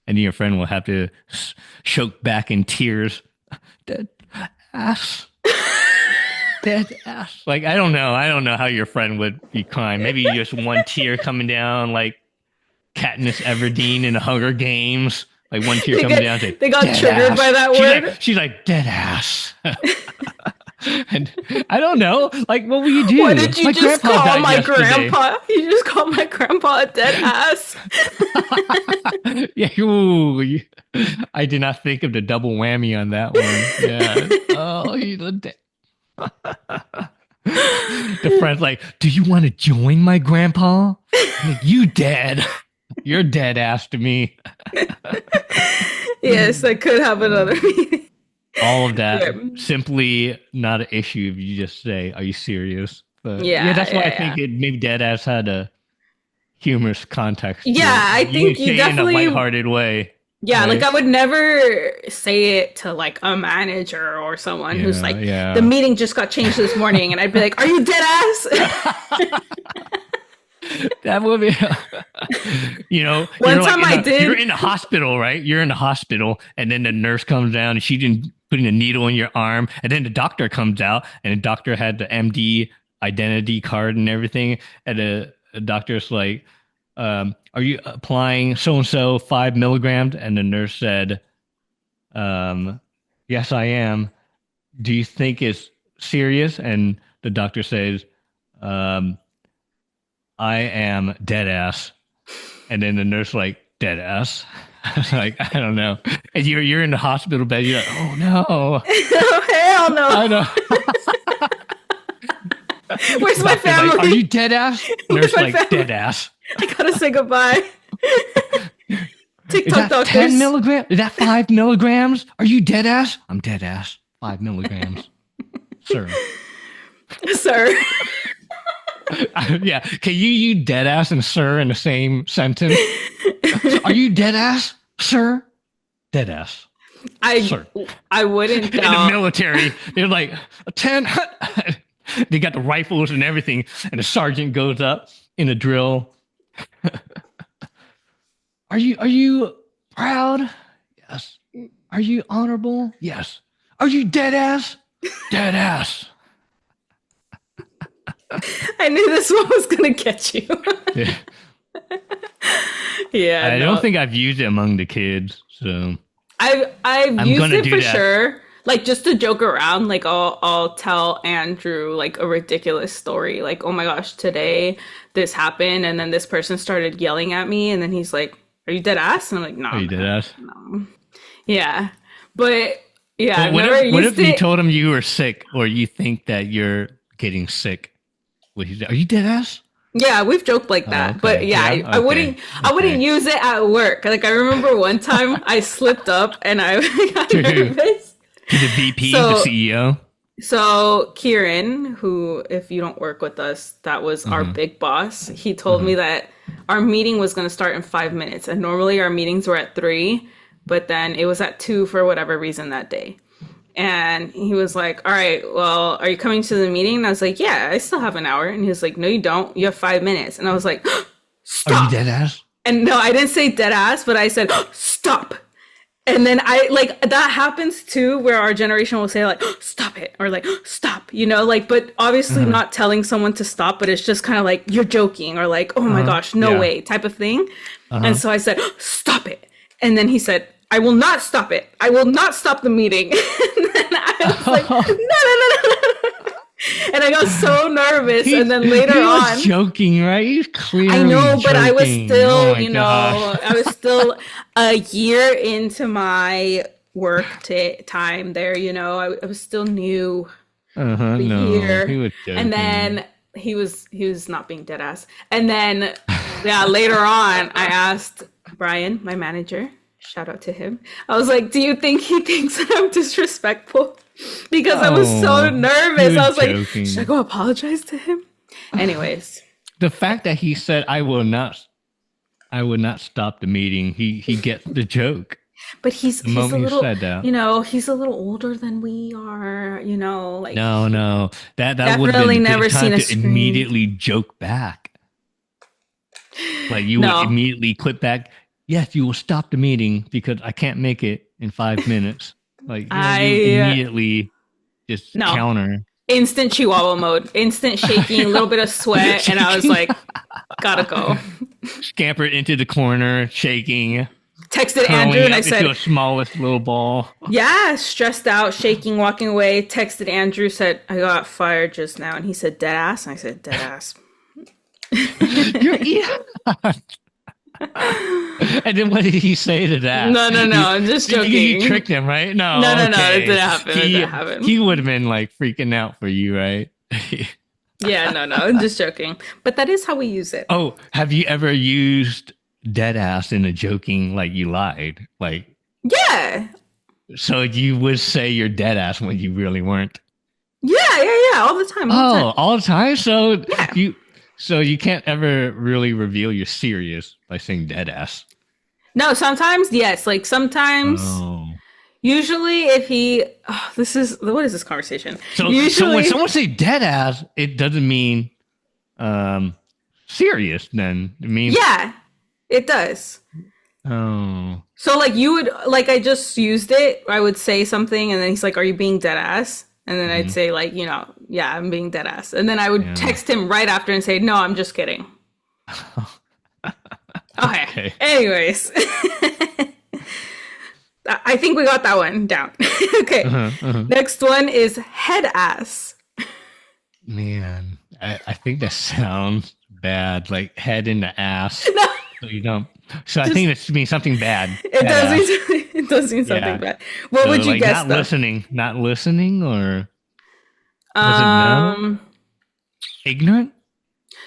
And your friend will have to choke back in tears. Dead ass. Dead ass. Like, I don't know how your friend would be crying. Maybe just one tear coming down, like Katniss Everdeen in the Hunger Games. Like one tear coming down. They got triggered by that word. She's like dead ass. And I don't know. Like, what will you do? What did you just call my grandpa? You just called my grandpa a dead ass. Yeah. Ooh, I did not think of the double whammy on that one. Yeah. Oh, he's a dead. The friend's like, "Do you want to join my grandpa?" I'm like, "You dead. You're dead ass to me." Yes, I could have another meeting. All of that simply not an issue if you just say, "Are you serious?" But that's why I think maybe dead ass had a humorous context. Yeah, I think you definitely in a lighthearted way. Yeah, right? Like I would never say it to like a manager or someone who's like, "The meeting just got changed this morning," and I'd be like, "Are you dead ass?" That would be, you know, one time I did. You're in the hospital, right? You're in the hospital, and then the nurse comes down and she's putting a needle in your arm, and then the doctor comes out, and the doctor had the MD identity card and everything, and the doctor's like, "Are you applying so and so 5 milligrams?" And the nurse said, "Yes, I am. Do you think it's serious?" And the doctor says, "I am dead ass." And then the nurse like, "Dead ass?" Like, I don't know. And you're in the hospital bed. You're like, "Oh no, oh, hell no!" I know. Where's my family? Like, "Are you dead ass?" Nurse like, "Dead ass." I gotta say goodbye. Is TikTok that 10 doctors. milligrams? Is that 5 milligrams? Are you dead ass? I'm dead ass. 5 milligrams. Sir. Sir. Yeah. Can you use dead ass and sir in the same sentence? So, are you dead ass, sir? Dead ass. Sir. I wouldn't doubt. In the military, they're like 10. They got the rifles and everything, and the sergeant goes up in a drill. Are you proud? Yes. Are you honorable? Yes. Are you dead ass? Dead ass. I knew this one was gonna get you. Yeah. I don't think I've used it among the kids, so I've used it for sure. Like just to joke around, like I'll tell Andrew like a ridiculous story, like, oh my gosh, today this happened, and then this person started yelling at me, and then he's like, "Are you dead ass?" And I'm like, "No." Are you dead ass? No. Yeah, but yeah, Well, what if you told him you were sick, or you think that you're getting sick? Would he, are you dead ass? Yeah, we've joked like that, okay. but yeah, I wouldn't use it at work. Like I remember one time I slipped up and I got nervous. To the VP, the CEO. So Kieran, who, if you don't work with us, that was our big boss. He told me that our meeting was going to start in 5 minutes, and normally our meetings were at 3, but then it was at 2 for whatever reason that day. And he was like, all right, well, are you coming to the meeting? And I was like, yeah, I still have an hour. And he was like, no, you don't. You have 5 minutes. And I was like, stop. Are you dead ass? And no, I didn't say dead ass, but I said, stop. And then I like that happens too, where our generation will say like, stop it, or like, stop, you know, like, but obviously not telling someone to stop, but it's just kind of like, you're joking, or like, oh my gosh, no way type of thing. And so I said, stop it. And then he said, I will not stop it. I will not stop the meeting. And then I was like, no. And I got so nervous. And then later on, joking, right? He's clearly I know, but joking. I was still, I was still a year into my work time there. I was still new. Year. He was joking. And then he was not being dead ass. And then, yeah, later on, I asked Brian, my manager. Shout out to him. I was like, do you think he thinks that I'm disrespectful? Because I was so nervous. I was joking. Like, should I go apologize to him? Anyways. The fact that he said, I would not stop the meeting, he gets the joke. But he's a little, said that. He's a little older than we are, like. No. That would have been never seen a screen. Immediately joke back. Like you would immediately clip back. Yes, you will stop the meeting because I can't make it in 5 minutes. Like you immediately just counter. Instant chihuahua mode, instant shaking, a little bit of sweat, and I was like, gotta go. Scampered into the corner, shaking. Texted Andrew and I said, the smallest little ball. Yeah, stressed out, shaking, walking away. Texted Andrew, said, I got fired just now. And he said, dead ass? And I said, dead ass. And then what did he say to that? No, I'm just joking. You tricked him, right? No, it didn't happen. He would have been like freaking out for you, right? Yeah, no, I'm just joking. But that is how we use it. Oh, have you ever used dead ass in a joking, like you lied? Like, yeah. So you would say you're dead ass when you really weren't? Yeah, all the time. All the time? So yeah. So you can't ever really reveal you're serious by saying dead ass. No, sometimes, yes. Like sometimes, usually if he, what is this conversation? So when someone say dead ass, it doesn't mean serious then. It means. Yeah, it does. Oh. So like you would, like I just used it, I would say something and then he's like, are you being dead ass? And then I'd say like, yeah, I'm being dead ass. And then I would text him right after and say, no, I'm just kidding. Okay. Anyways. I think we got that one down. Okay. Next one is head ass. Man, I think that sounds bad. Like head in the ass. No. So you don't. So I think it means something bad. It does mean something bad. What would you like, guess? Not listening, or ignorant.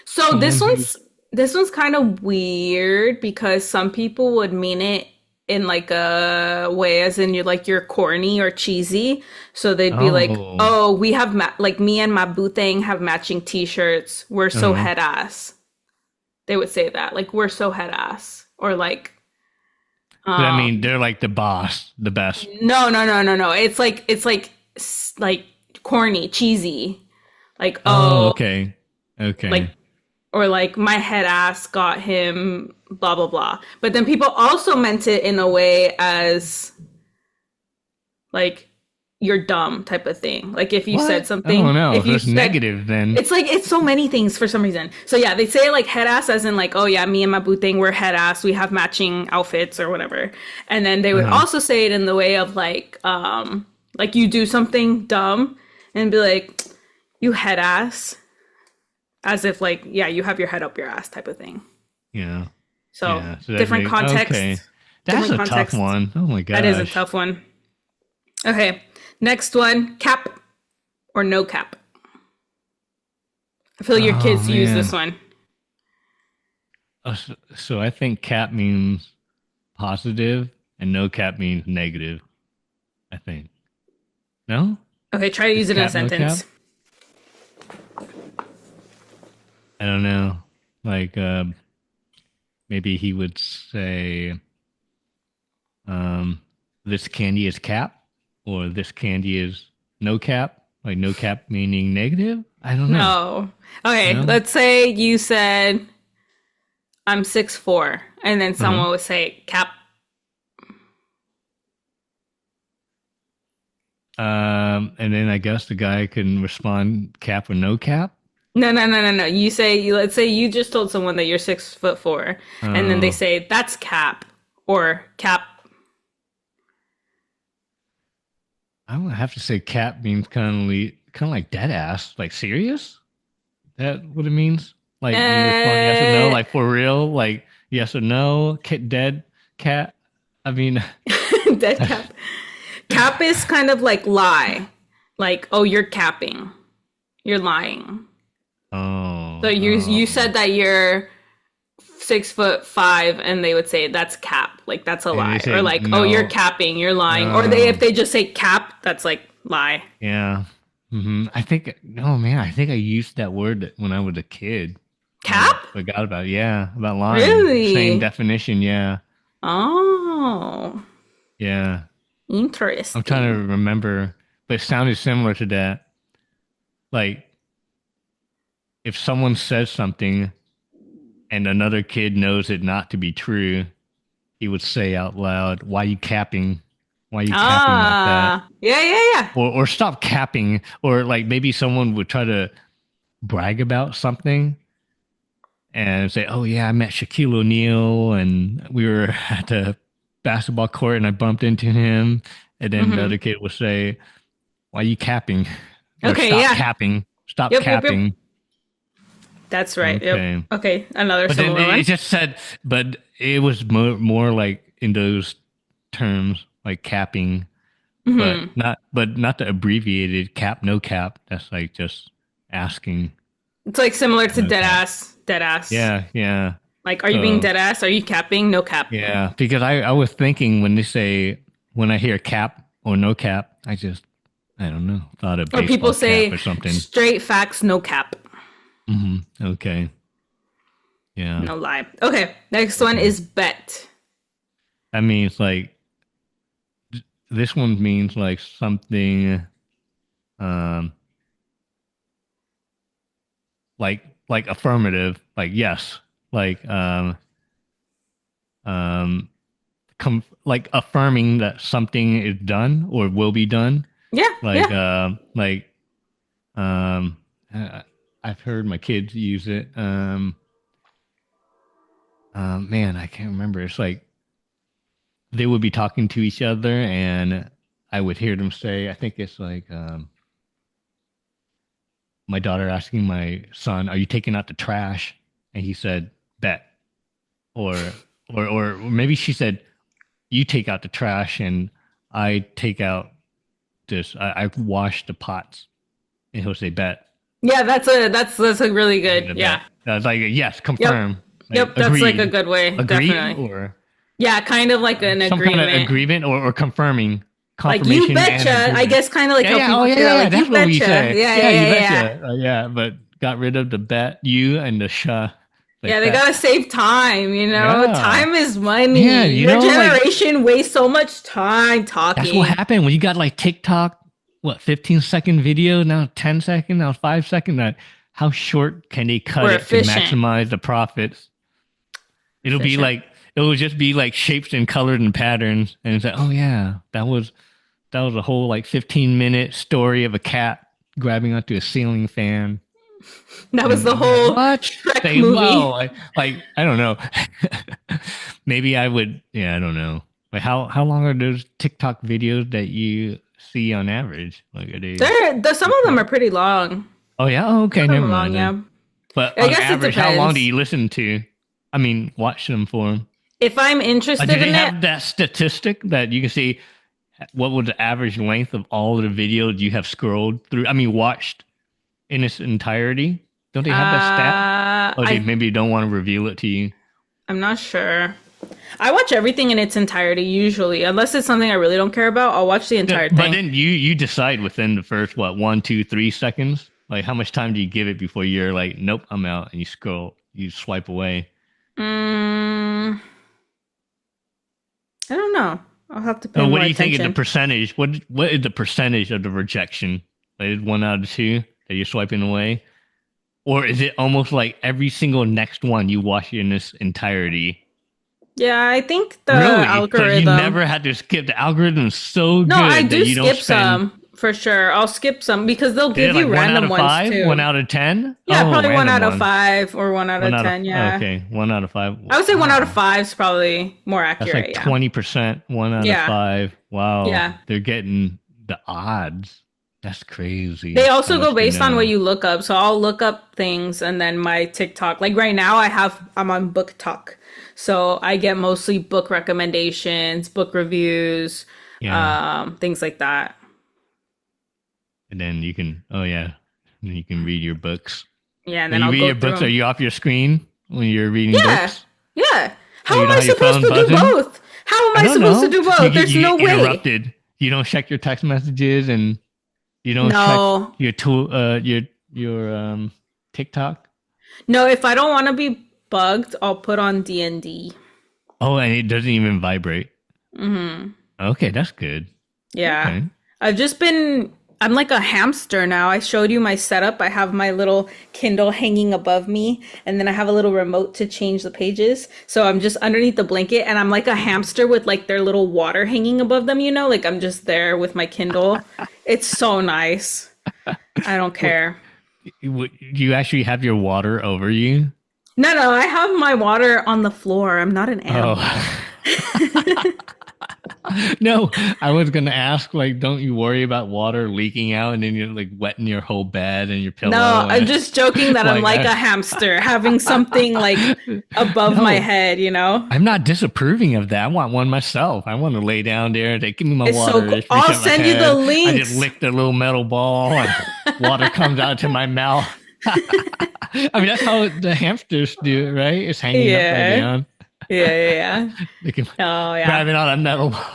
So this one's kind of weird because some people would mean it in like a way as in you're corny or cheesy. So they'd be like, Oh. "Oh, we have like me and my boo thing have matching t-shirts. We're so Uh-huh. head ass." They would say that, like, "We're so head ass," or like, So I mean, they're like the boss, the best. "No, no, no, no, no." Like corny, cheesy, like, Oh, "Oh, okay. like," Okay. or like, "My head ass got him blah blah blah." But then people also meant it in a way as like you're dumb type of thing. Like if you said What? I don't something, know. if So you it's said negative then. it's like it's so many things for some reason. So yeah, they say like head ass as in like, "Oh yeah, me and my boo thing, we're head ass. We have matching outfits or whatever." And then they would Uh-huh. also say it in the way of like you do something dumb and be like, "You head ass," as if like, yeah, you have your head up your ass type of thing. Yeah. So Yeah. So that's different okay. context, That's different a tough context. one. Oh my That is a gosh. tough one. Okay, next one, cap or no cap. I feel like your Oh kids use this man. one. So I think cap means positive and no cap means negative. I think. No? Okay, try to Is use it in a cap no cap? sentence. I don't know. Like maybe he would say um this candy is cap or this candy is no cap. Like no cap meaning negative? I don't know. No. Okay, No? let's say you said I'm 6'4", and then Uh-huh. someone would say cap. And then I guess the guy can respond cap or no cap. No, no, no, no, no. Let's say you just told someone that you're 6'4", and then they Uh, say that's cap or cap. I would have to say cap means kind of like dead ass. Like serious? That what it means? Like you respond yes or no, Uh, like for real, like yes or no, dead cat. I mean, dead cap. Cap is kind of like lie. Like, oh, you're capping. You're lying. So oh, you said that you're 6'5", and they would say that's cap, like that's a and they lie, or say like, oh, you're no. capping, you're lying, or they Oh, if they just say cap, that's like lie. yeah. I think no man. I think I used that word when I was a kid. I Cap? forgot about it. Yeah, about lying. Same Really? definition. Yeah, Oh, yeah. I'm trying interesting. to remember, but it sounded similar to that. Like if someone says something and another kid knows it not to be true, he would say out loud, "Why you capping? Why you capping like that?" Yeah, yeah, yeah. Or stop capping. Or like maybe someone would try to brag about something and say, "Oh yeah, I met Shaquille O'Neal and we were at the basketball court and I bumped into him." And then the Hmm. other kid would say, "Why you capping?" Or Okay, stop yeah. capping. Stop Yep, yep, yep. capping. That's right. Yep. Okay. Okay, another But then similar it one. just said, but it was more like in those terms, like capping, Hmm. but not the abbreviated cap, no cap. That's like just asking It's like similar to no dead cap. ass, dead ass. Yeah, yeah. Like, are you being So dead ass? Are you capping? No cap. yeah, because I was thinking when they say when I hear cap or no cap, I don't know, thought of Or people baseball cap say or something. straight facts, no cap, Okay. Yeah. no lie. Okay, next one Okay. is bet. That means like this one means like something um like affirmative, like yes, like um like affirming that something is done or will be done. Yeah, Like yeah. um uh, I've heard my kids use it. Man, I can't remember. It's like they would be talking to each other and I would hear them say, I think it's like my daughter asking my son, "Are you taking out the trash?" And he said, "Bet." Or or maybe she said, "You take out the trash and I take out this. I wash the pots." And he'll say, "Bet." Yeah, that's a really And good. the Yeah. bet. I was like, "Yes, Yep. confirm." Like Yep, that's like a agreed. good way, Agreed definitely. or Yeah, kind of like an some agreement. kind of agreement or confirming. Like you betcha, I guess, kind of like yeah, how people say like that's you what we betcha. say. Yeah, you yeah. betcha. Yeah, but got rid of the bet, you and the sha. Like Yeah, they that. gotta save time, you know? Yeah. Time is money. Yeah, you Your know, like generation wastes so much time that's what talking. happened when you got like TikTok, what, 15-second video, now 10-second, now 5-second. That how short can they cut We're it to efficient. maximize the profits? It'll be Efficient. like it will just be like shapes and colors and patterns, and it's like, oh yeah, that was a whole like 15-minute story of a cat grabbing onto a ceiling fan. That was And the like, whole what? Shrek Say, movie. wow, like I don't know. Maybe I would. Yeah, I don't know. Like how long are those TikTok videos that you see on average? Like are they? Some of them are pretty long. Oh yeah. Oh, okay. Some of Never them are mind long, then. yeah. But I on guess it average, how long depends. do you listen to? I mean, watch them for. If I'm interested Do they in have it, that statistic that you can see what was the average length of all of the videos you have scrolled through? I mean, watched in its entirety. Don't they have that stat? Or maybe you don't want to reveal it to you? I'm not sure. I watch everything in its entirety usually, unless it's something I really don't care about. I'll watch the entire thing. But then you decide within the first 1, 2, 3 seconds. Like how much time do you give it before you're like, nope, I'm out, and you scroll, you swipe away. I don't know. I'll have to pay more what do you attention. think is the percentage? What is the percentage of the rejection? Like 1 out of 2 that you're swiping away, or is it almost like every single next one you watch in its entirety? Yeah, I think the really? algorithm. So you never had to skip. The algorithm is so no, good I do that you skip don't spend. Some for sure. I'll skip some because they'll give you like random 1 out of 5, ones too. 1 out of 10. Yeah, oh, probably 1 out of one. 5 or 1 out of 10. Yeah. Okay, 1 out of 5. I would say 1 out of 5 is probably more accurate. That's like 20%. 1 out of 5. Wow. Yeah. They're getting the odds. That's crazy. They also go based on what you look up. So I'll look up things and then my TikTok. Like right now I'm on Book Talk. So I get mostly book recommendations, book reviews, things like that. And then you can you can read your books. Yeah, and then when I'll you read your books, are you off your screen when you're reading books? Yeah. How am I supposed to do both? How am I supposed to do both? There's no way. Interrupted. You don't check your text messages and you don't check your tool, your TikTok. No, if I don't want to be bugged, I'll put on D&D. Oh, and it doesn't even vibrate. Mm-hmm. Okay, that's good. Yeah, okay. I'm like a hamster now. I showed you my setup. I have my little Kindle hanging above me, and then I have a little remote to change the pages. So I'm just underneath the blanket, and I'm like a hamster with like their little water hanging above them, you know? Like I'm just there with my Kindle. It's so nice. I don't care. You actually have your water over you? No, I have my water on the floor. I'm not an animal. Oh. No, I was gonna ask, like, don't you worry about water leaking out and then you're like wetting your whole bed and your pillow? No, I'm just joking that I'm like a hamster having something like above my head, you know? I'm not disapproving of that. I want one myself. I want to lay down there and give me my water. So cool. I'll send you the links. I just lick the little metal ball and water comes out to my mouth. I mean, that's how the hamsters do it, right? It's hanging upside down. Yeah. They can grab it on a metal ball.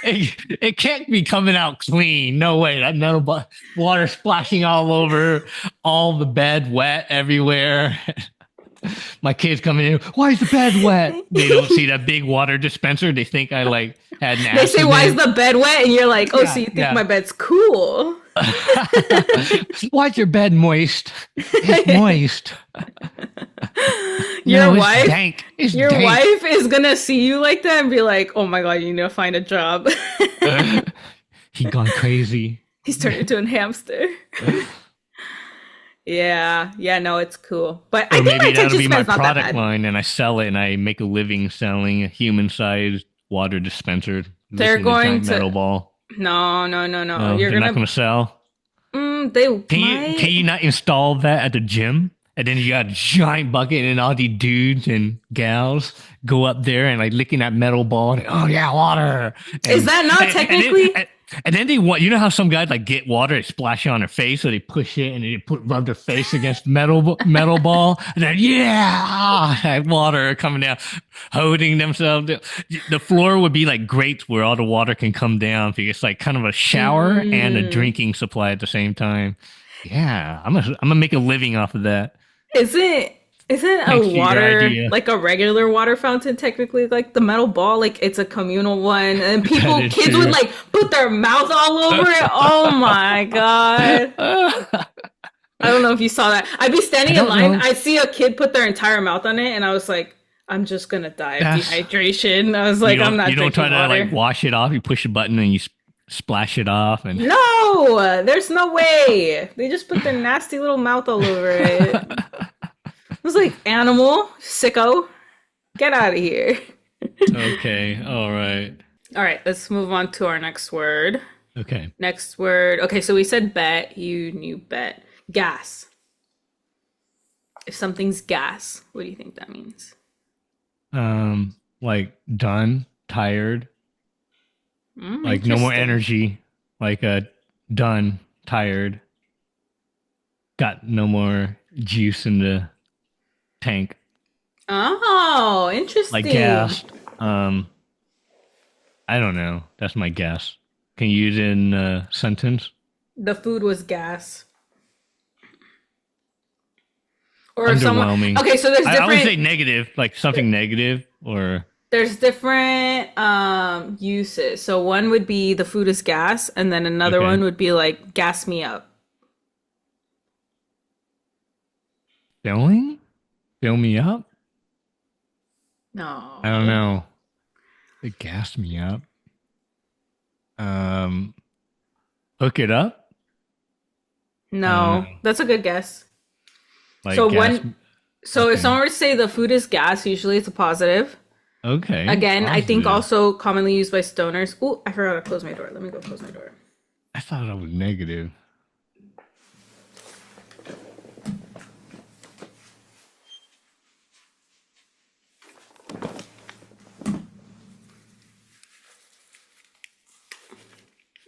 It can't be coming out clean. No way. That metal water splashing all over, all the bed wet everywhere. My kids coming in. Why is the bed wet? They don't see that big water dispenser. They think I like had an accident. They say, "Why is the bed wet?" And you're like, "Oh, so you think my bed's cool?" Why's your bed moist? It's moist. Your wife, dank. Your wife is gonna see you like that and be like, "Oh my god, you need to find a job." He's gone crazy. He's turned into a hamster. Yeah, no, it's cool. But I think maybe that'll be my product line, and I sell it, and I make a living selling a human-sized water dispenser. They're going to metal ball. No. You're not going to sell. Can you not install that at the gym? And then you got a giant bucket, and all these dudes and gals go up there and like licking that metal ball. And, oh yeah, water. Is that not technically? And then they want, you know how some guys like get water, they splash it on their face, so they push it and they rub their face against the metal ball, and then that water coming down, holding themselves. The floor would be like grates where all the water can come down. It's like kind of a shower and a drinking supply at the same time. Yeah, I'm gonna make a living off of that. Isn't a water like a regular water fountain technically like the metal ball? Like it's a communal one, and kids would like put their mouth all over it. Oh my god! I don't know if you saw that. I'd be standing in line. I'd see a kid put their entire mouth on it, and I was like, I'm just gonna die of dehydration. I was like, I'm not. You don't try to like wash it off. You push a button and you splash it off. And no, there's no way. They just put their nasty little mouth all over it. I was like, animal, sicko, get out of here. Okay, all right. All right, let's move on to our next word. Okay. Next word. Okay, so we said bet. You knew bet. Gas. If something's gas, what do you think that means? Like done, tired. Like no more energy. Like done, tired. Got no more juice in the tank. Oh, interesting. Like gassed. I don't know. That's my guess. Can you use it in a sentence? The food was gas. Or underwhelming. Okay, so there's different. I would say negative, like something negative, or there's different uses. So one would be the food is gas, and then another one would be like gas me up. Filling? Fill me up? No. I don't know. It gassed me up. Hook it up? No. That's a good guess. Like so if someone were to say the food is gas, usually it's a positive. Okay. Again, positive. I think also commonly used by stoners. Oh, I forgot to close my door. Let me go close my door. I thought that was negative.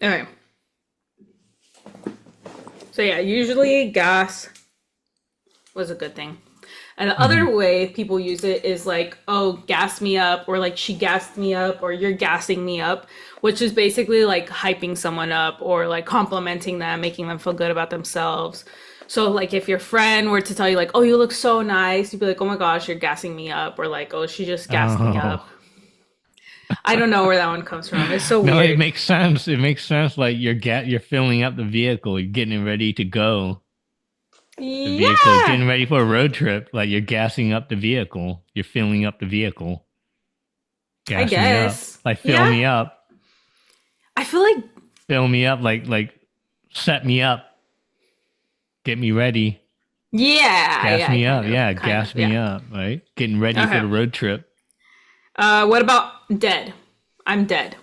Okay. So yeah, usually gas was a good thing. And the other way people use it is like, oh, gas me up, or like she gassed me up, or you're gassing me up, which is basically like hyping someone up or like complimenting them, making them feel good about themselves. So like if your friend were to tell you like, oh, you look so nice, you'd be like, oh my gosh, you're gassing me up, or like, oh, she just gassed me up. I don't know where that one comes from. It's so weird. No, it makes sense. It makes sense. Like you're filling up the vehicle, you're getting it ready to go. The vehicle is getting ready for a road trip. Like you're gassing up the vehicle. You're filling up the vehicle. Gassing I guess. Me up. Like fill me up. I feel like fill me up. Like set me up. Get me ready. Yeah. Gas me up. Gas me up. Right. Getting ready for the road trip. What about dead? I'm dead.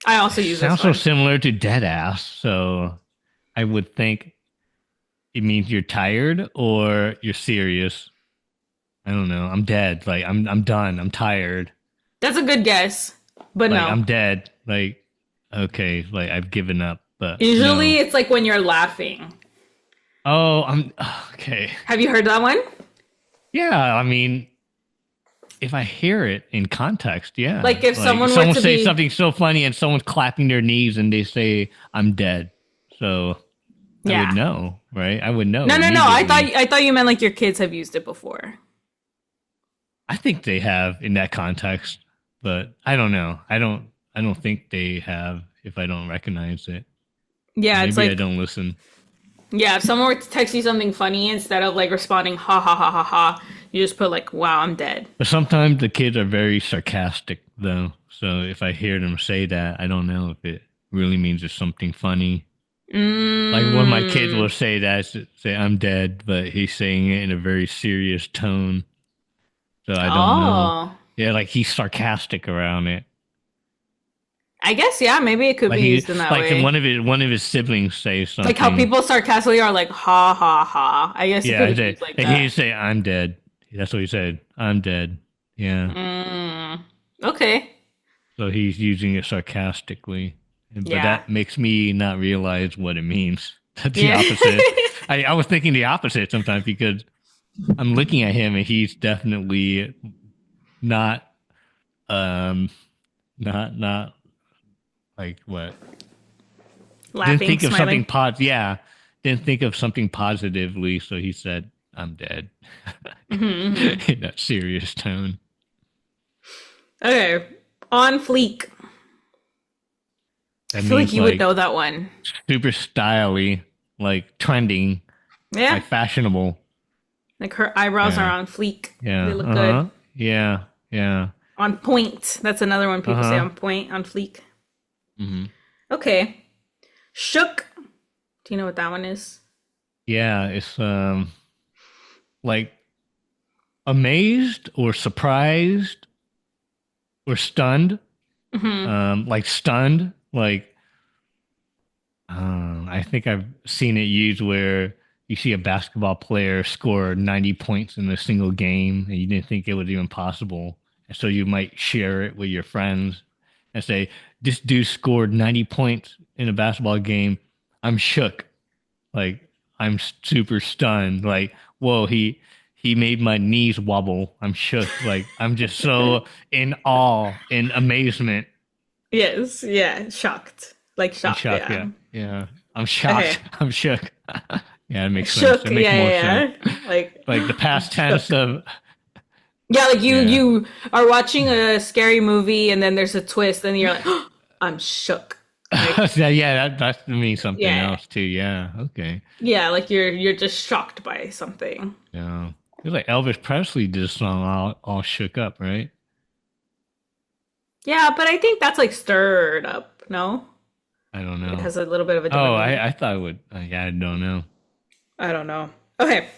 I also use this. Sounds so similar to deadass. So I would think it means you're tired or you're serious. I don't know. I'm dead. Like I'm done. I'm tired. That's a good guess, but like, no. I'm dead. Like okay. Like I've given up. But usually it's like when you're laughing. Oh, I'm okay. Have you heard that one? Yeah. I mean, if I hear it in context, yeah. Like if someone say something so funny and someone's clapping their knees and they say, I'm dead. So I would know, right? I would know. No. I thought you meant like your kids have used it before. I think they have in that context, but I don't know. I don't think they have if I don't recognize it. Yeah, maybe it's like I don't listen. Yeah, if someone were to text you something funny, instead of like responding ha ha ha ha ha, you just put like, wow, I'm dead. But sometimes the kids are very sarcastic though. So if I hear them say that, I don't know if it really means it's something funny. Like one of my kids will say that, say I'm dead, but he's saying it in a very serious tone. So I don't know. Yeah, like he's sarcastic around it. I guess, yeah, maybe it could be used in that way. Like one of his siblings say something. Like how people sarcastically are like, ha, ha, ha. I guess yeah, like that. He'd say, I'm dead. That's what he said. I'm dead. Yeah. Okay. So he's using it sarcastically. But Yeah. that makes me not realize what it means. That's the Yeah. opposite. I was thinking the opposite sometimes because I'm looking at him and he's definitely not um not like what didn't Laughing, think of something smiling. didn't think of something positively, so he said I'm dead. Hmm. In that serious tone. Okay. On fleek. I That feel like means you would like know that one. super styly, like trending, Yeah. like fashionable. Like her eyebrows are Yeah. on fleek. They Yeah. look good. Uh-huh. Yeah. Yeah. On point. That's another one people say Uh-huh. on point, on fleek. Hmm. Okay. Shook. Do you know what that one is? Yeah, it's like amazed or surprised or stunned. Hmm. Like stunned. Like I think I've seen it used where you see a basketball player score 90 points in a single game and you didn't think it was even possible. And so you might share it with your friends and say, this dude scored 90 points in a basketball game. I'm shook. Like I'm super stunned. Like, whoa, he made my knees wobble. I'm shook. Like I'm just so in awe, in amazement. Yes. Yeah. Shocked. Like In shocked. shock, Yeah. yeah. Yeah. I'm shocked. Okay. I'm shook. Yeah, it makes sense. Shook. It makes Yeah. more sense. Yeah. Yeah. Like Like the I'm past tense shook. of Yeah. Like you, yeah. you are watching a scary movie and then there's a twist and you're like, oh, I'm shook. Like, Yeah, that means something yeah. else too. Yeah. Okay. Yeah. Like you're just shocked by something. Yeah. It's like Elvis Presley did a song all shook up, right? Yeah. But I think that's like stirred up. No? I don't It know. has a little bit of a Oh, different meaning. I thought it would yeah, I don't know. I don't know. Okay.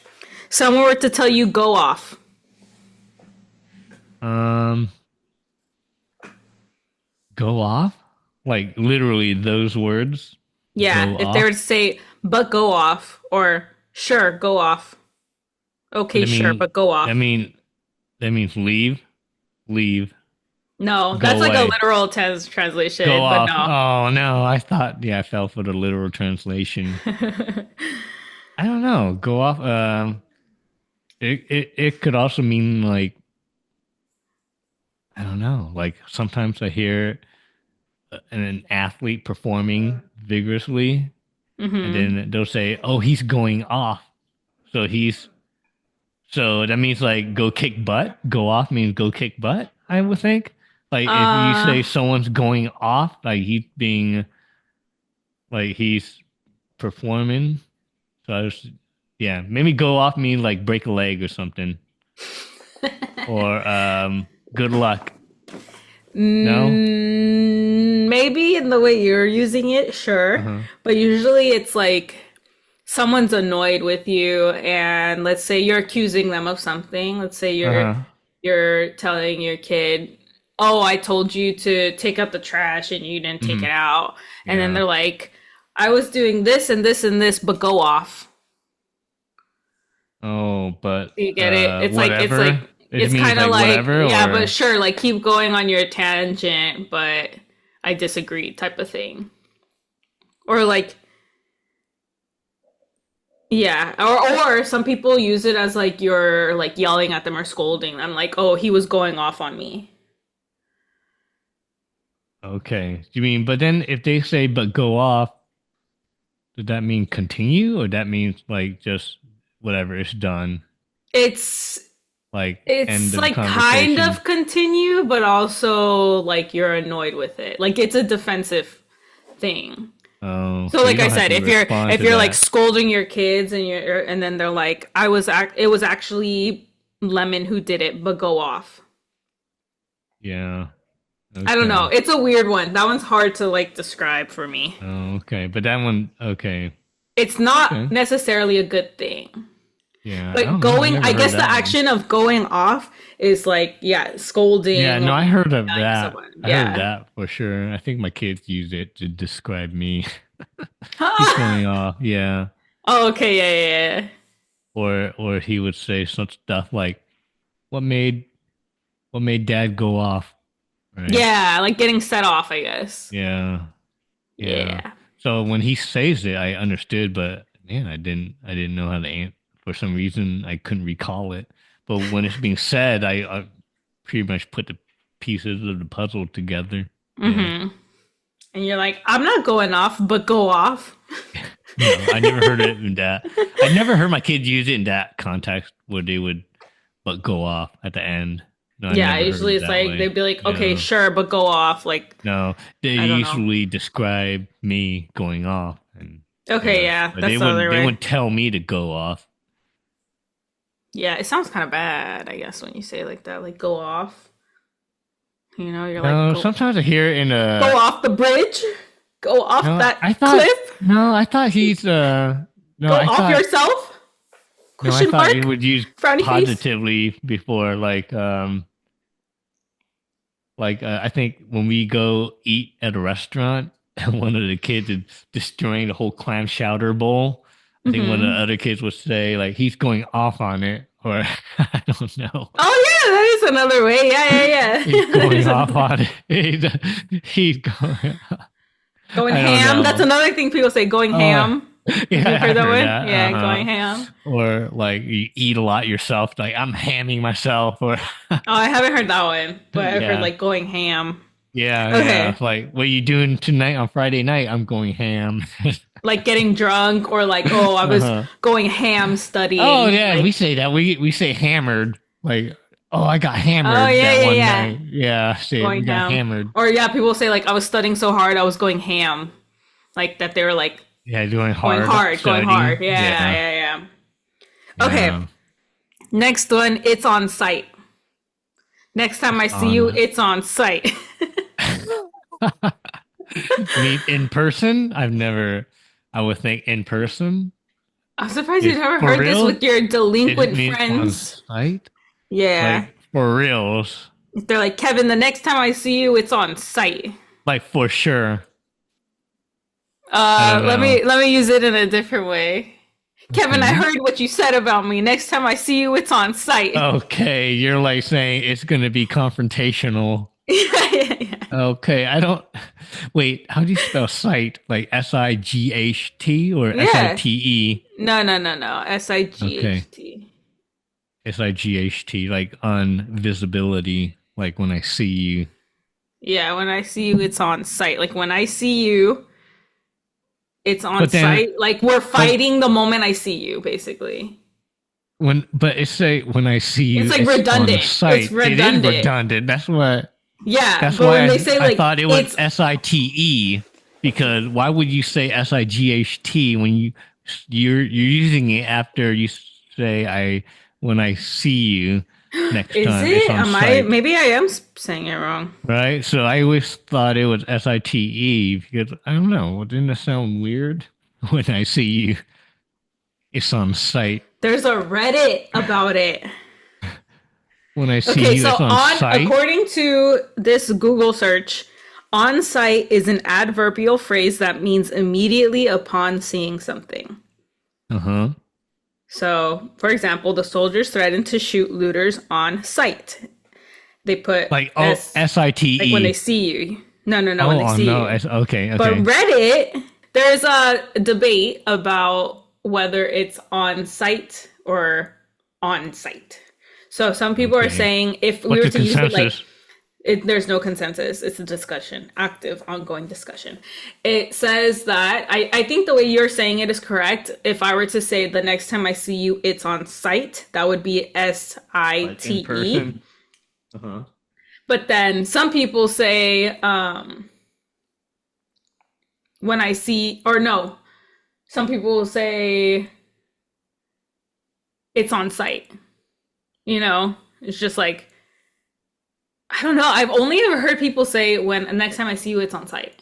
Someone were to tell you go off. Um Go off? Like literally those words Yeah. go If they off? were to say, but go off, or sure, go off. Okay, That sure, mean but go that off. mean that means leave, leave, No, go that's like a away. literal Go translation, but off. no. Oh no, I thought I fell for the literal translation. I don't know. Go off. It could also mean like I don't know. Like sometimes I hear an athlete performing vigorously, and Hmm. then they'll say, "Oh, he's going off." So so that means like go kick butt. Go off means go kick butt. I would think. Like if you Uh, say someone's going off, like he's being like he's performing. So I was, yeah, maybe go off mean like break a leg or something, or good luck. No. maybe in the way you're using it, Uh sure. huh. But usually it's like someone's annoyed with you and let's say you're accusing them of something. Let's say Uh you're huh. you're telling your kid, "Oh, I told you to take out the trash and you didn't take Hmm. it out." And then Yeah. they're like, "I was doing this and this and this, but go off." Oh, but You get it? whatever. It It's means kind of like like, whatever, yeah, but or sure, like keep going on your tangent, but I disagree type of thing. Or like, yeah, or some people use it as like you're like yelling at them or scolding them, like, "Oh, he was going off on me." okay. You mean, but then if they say but go off, does that mean continue, or that means like just whatever, it's done, It's like end it's of like kind conversation? of continue, but also like you're annoyed with it. Like it's a defensive thing. Oh, So so you like I don't have said, to respond if to you're like that. scolding your kids and you're and then they're like, it was actually Lemon who did it, but go off. Yeah. I don't know. Okay. It's a weird one. That one's hard to like describe for me. Oh, okay. But that one, okay. It's not Okay. necessarily a good thing. Yeah. I But don't know. I've going, never I heard guess the that one. action of going off is like, yeah, Yeah. scolding No, or I heard of yelling at that. someone. I heard Yeah. that for sure. I think my kids use it to describe me. He's going off. Yeah. Oh, okay, yeah, yeah, Or he would say some stuff like, "What made what made Dad go off?" right? Yeah, like getting set off, I guess. Yeah, yeah. Yeah. So when he says it, I understood, but man, I didn't know how to answer. For some reason, I couldn't recall it. But when it's being said, I pretty much put the pieces of the puzzle together. Yeah. Mm-hmm. And you're like, I'm not going off, but go off. No, I never heard it in that. I never heard my kids use it in that context where they would but go off at the end. No, I Yeah, never heard usually it it's that like way. they'd be like, okay, No, sure, but go off. Like, no, they I don't know. usually describe me going off, and Okay, yeah, but that's the other they way. wouldn't tell me to go off. Yeah, it sounds kind of bad, I guess, when you say it like that, like go off. You know, you're like, No, sometimes I hear it in go a. off the bridge, go off No, that I thought. cliff, No, I thought he's. No, go I off thought. yourself. No, I Question thought he mark? would use Frowny face. positively before, I think when we go eat at a restaurant and one of the kids is destroying the whole clam chowder bowl, I think one of the Mm-hmm. other kids would say like he's going off on it, or I don't know. Oh yeah, that is another way. Yeah, yeah, He's yeah. That going is off another. on it. He's going. Going I don't ham. That's know. another thing people say. Going Oh, ham. Have you yeah, heard I've that heard one? that. Yeah, going ham. Or like you eat a lot yourself, like I'm hamming myself, or Oh, I haven't heard that one, but I've heard yeah, like going ham. yeah. Okay. Like, what are you doing tonight on Friday night? I'm going ham. Like getting drunk or like, oh, I was Uh-huh. going ham Oh studying. yeah, we Like, say that. We say hammered. Like, oh, I got oh hammered yeah, that yeah, one yeah. night. Yeah, say we Going got ham. hammered. Or yeah, people say like I was studying so hard I was going ham. Like that they were like Yeah, doing going hard hard, going studying. hard. Yeah, Yeah, yeah, yeah. Okay. yeah. Next one, it's on site. Next time I see you, On it's on site. meet in person. I've never. I would think in person. I'm surprised you've If never for heard this real, with your it delinquent means on friends. site. Yeah. Like for reals. They're like, Kevin, the next time I see you, it's on site. Like for sure. I don't know. Let me use it in a different way. Kevin, I Okay. heard what you said about me. Next time I see you, it's on site. Okay, you're like saying it's going to be confrontational. Yeah, yeah, yeah. Okay, I don't. Wait, how do you spell site? Like SIGHT or Yeah. SITE? No, no, no, no. Okay, SIGHT. SIGHT, like on visibility, like when I see you. Yeah, when I see you, it's on site. Like when I see you, it's on But then, site. Like we're but fighting the moment I see you, basically. but it's say when I see you, It's like it's on the redundant. It's site. It is redundant. redundant. That's what. Yeah, That's but when why they say I like thought it was it's SITE, because why would you say SIGHT when you're using it after you say I when I see you next is time it's it? on Am I? site, Maybe I am saying it wrong. right? So I always thought it was SITE because I don't know. Didn't that sound weird? When I see you, it's on site. There's a Reddit about it. When I see Okay, you, so it's on site. according to this Google search, on site is an adverbial phrase that means immediately upon seeing something. Uh huh. So, for example, the soldiers threatened to shoot looters on sight. They put Like SITE. like when they see you. No, no, no, when Oh, they oh see no. you. Okay, But okay. Reddit, there's a debate about whether it's on site or on site. So some people are Okay. saying if we What's were the to use it like consensus? there's no consensus. It's a discussion, active, ongoing discussion. It says that I think the way you're saying it is correct. If I were to say the next time I see you, it's on site, that would be Like in SITE. person? Uh-huh. But then some people say when I see, or no, some people will say it's on site. You know, it's just like, I don't know. I've only ever heard people say when next time I see you, it's on site.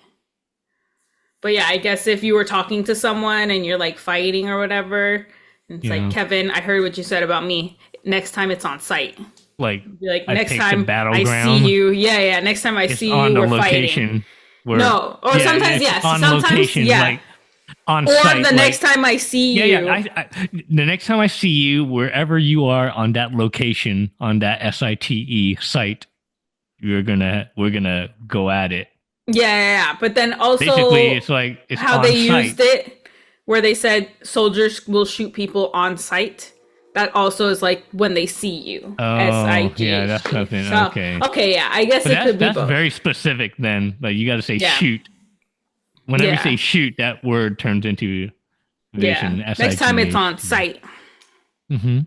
But yeah, I guess if you were talking to someone and you're like fighting or whatever, and it's like, Yeah. Kevin, I heard what you said about me. Next time it's on site. Like Be like, I next picked a time I battleground. see you. Yeah, yeah. Next time I It's see on you, the we're fighting. location where No. Or sometimes, it's yes. on Sometimes, location, yeah. like on Or site. the like, next time I see yeah, you. yeah. The next time I see you, wherever you are on that location, on that SITE site, we're gonna go at it. But then Basically, also it's like it's how on they used site. it, where they said soldiers will shoot people on sight. That also is like when they see you. Oh, yeah, that's SIGHT. something. So Okay. okay, yeah, I guess But it could be that's both. very specific then. Like you got to say Yeah, shoot. Whenever you say yeah, shoot, that word turns into yeah. vision. Next time it's on SIGHT. sight. Mm-hmm.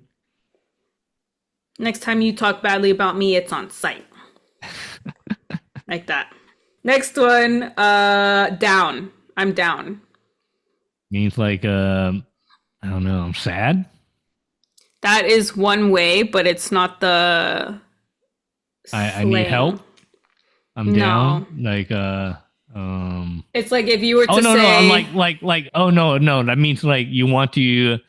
Next time you talk badly about me, it's on sight. Like that. Next one, down. I'm down. Means like I don't know. I'm sad. That is one way, but it's not the I need slang. help. I'm down. No. Like It's like if you were oh to no, I'm say, like oh no, that means like you want to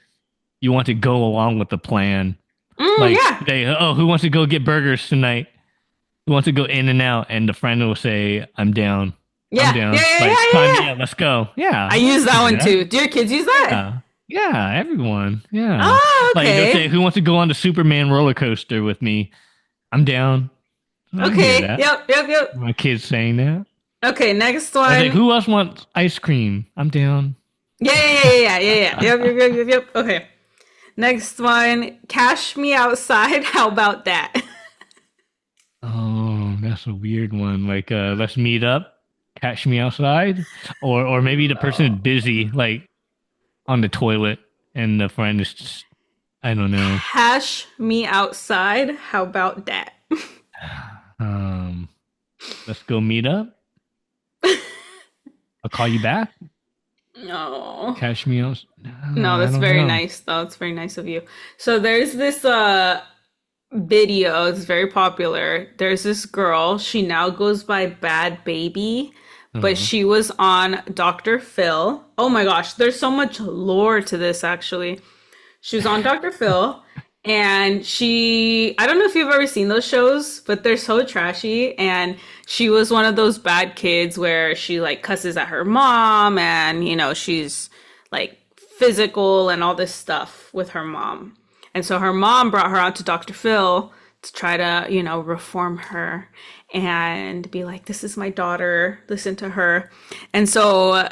go along with the plan. Like yeah, they oh, who wants to go get burgers tonight? Who wants to go in and out? And the friend will say, I'm down. I'm yeah, yeah, down. yeah, yeah, Like yeah, sign me yeah. up, let's go. Yeah, I I use can that do one that. too. Do your kids use that? Yeah. Yeah, everyone. Yeah. Oh, Like they'll say, okay. who wants to go on the Superman roller coaster with me? I'm down. I hear Okay. that. Yep, yep, yep. My kids saying that. Okay, next I say, one. who else wants ice cream? I'm down. Yeah, yeah, yeah, yeah, yeah, yeah. Yep, yep, yep, yep, yep. Okay. Next one. Cash me outside. How about that? Oh, that's a weird one. Like, let's meet up, catch me outside, or maybe the person is Oh. busy, like on the toilet, and the friend is just, I don't know. Cash me outside. How about that? Um, let's go meet up. I'll call you back. No. Catch me out. No, I that's don't very know. nice though. It's very nice of you. So there's this video, it's very popular. There's this girl, she now goes by Bad Baby, but Uh-huh. she was on Dr. Phil. Oh my gosh, there's so much lore to this actually. She was on Dr. Phil and I don't know if you've ever seen those shows, but they're so trashy. And she was one of those bad kids where she like cusses at her mom and, she's like physical and all this stuff with her mom. And so her mom brought her out to Dr. Phil to try to, reform her and be like, this is my daughter, listen to her. And so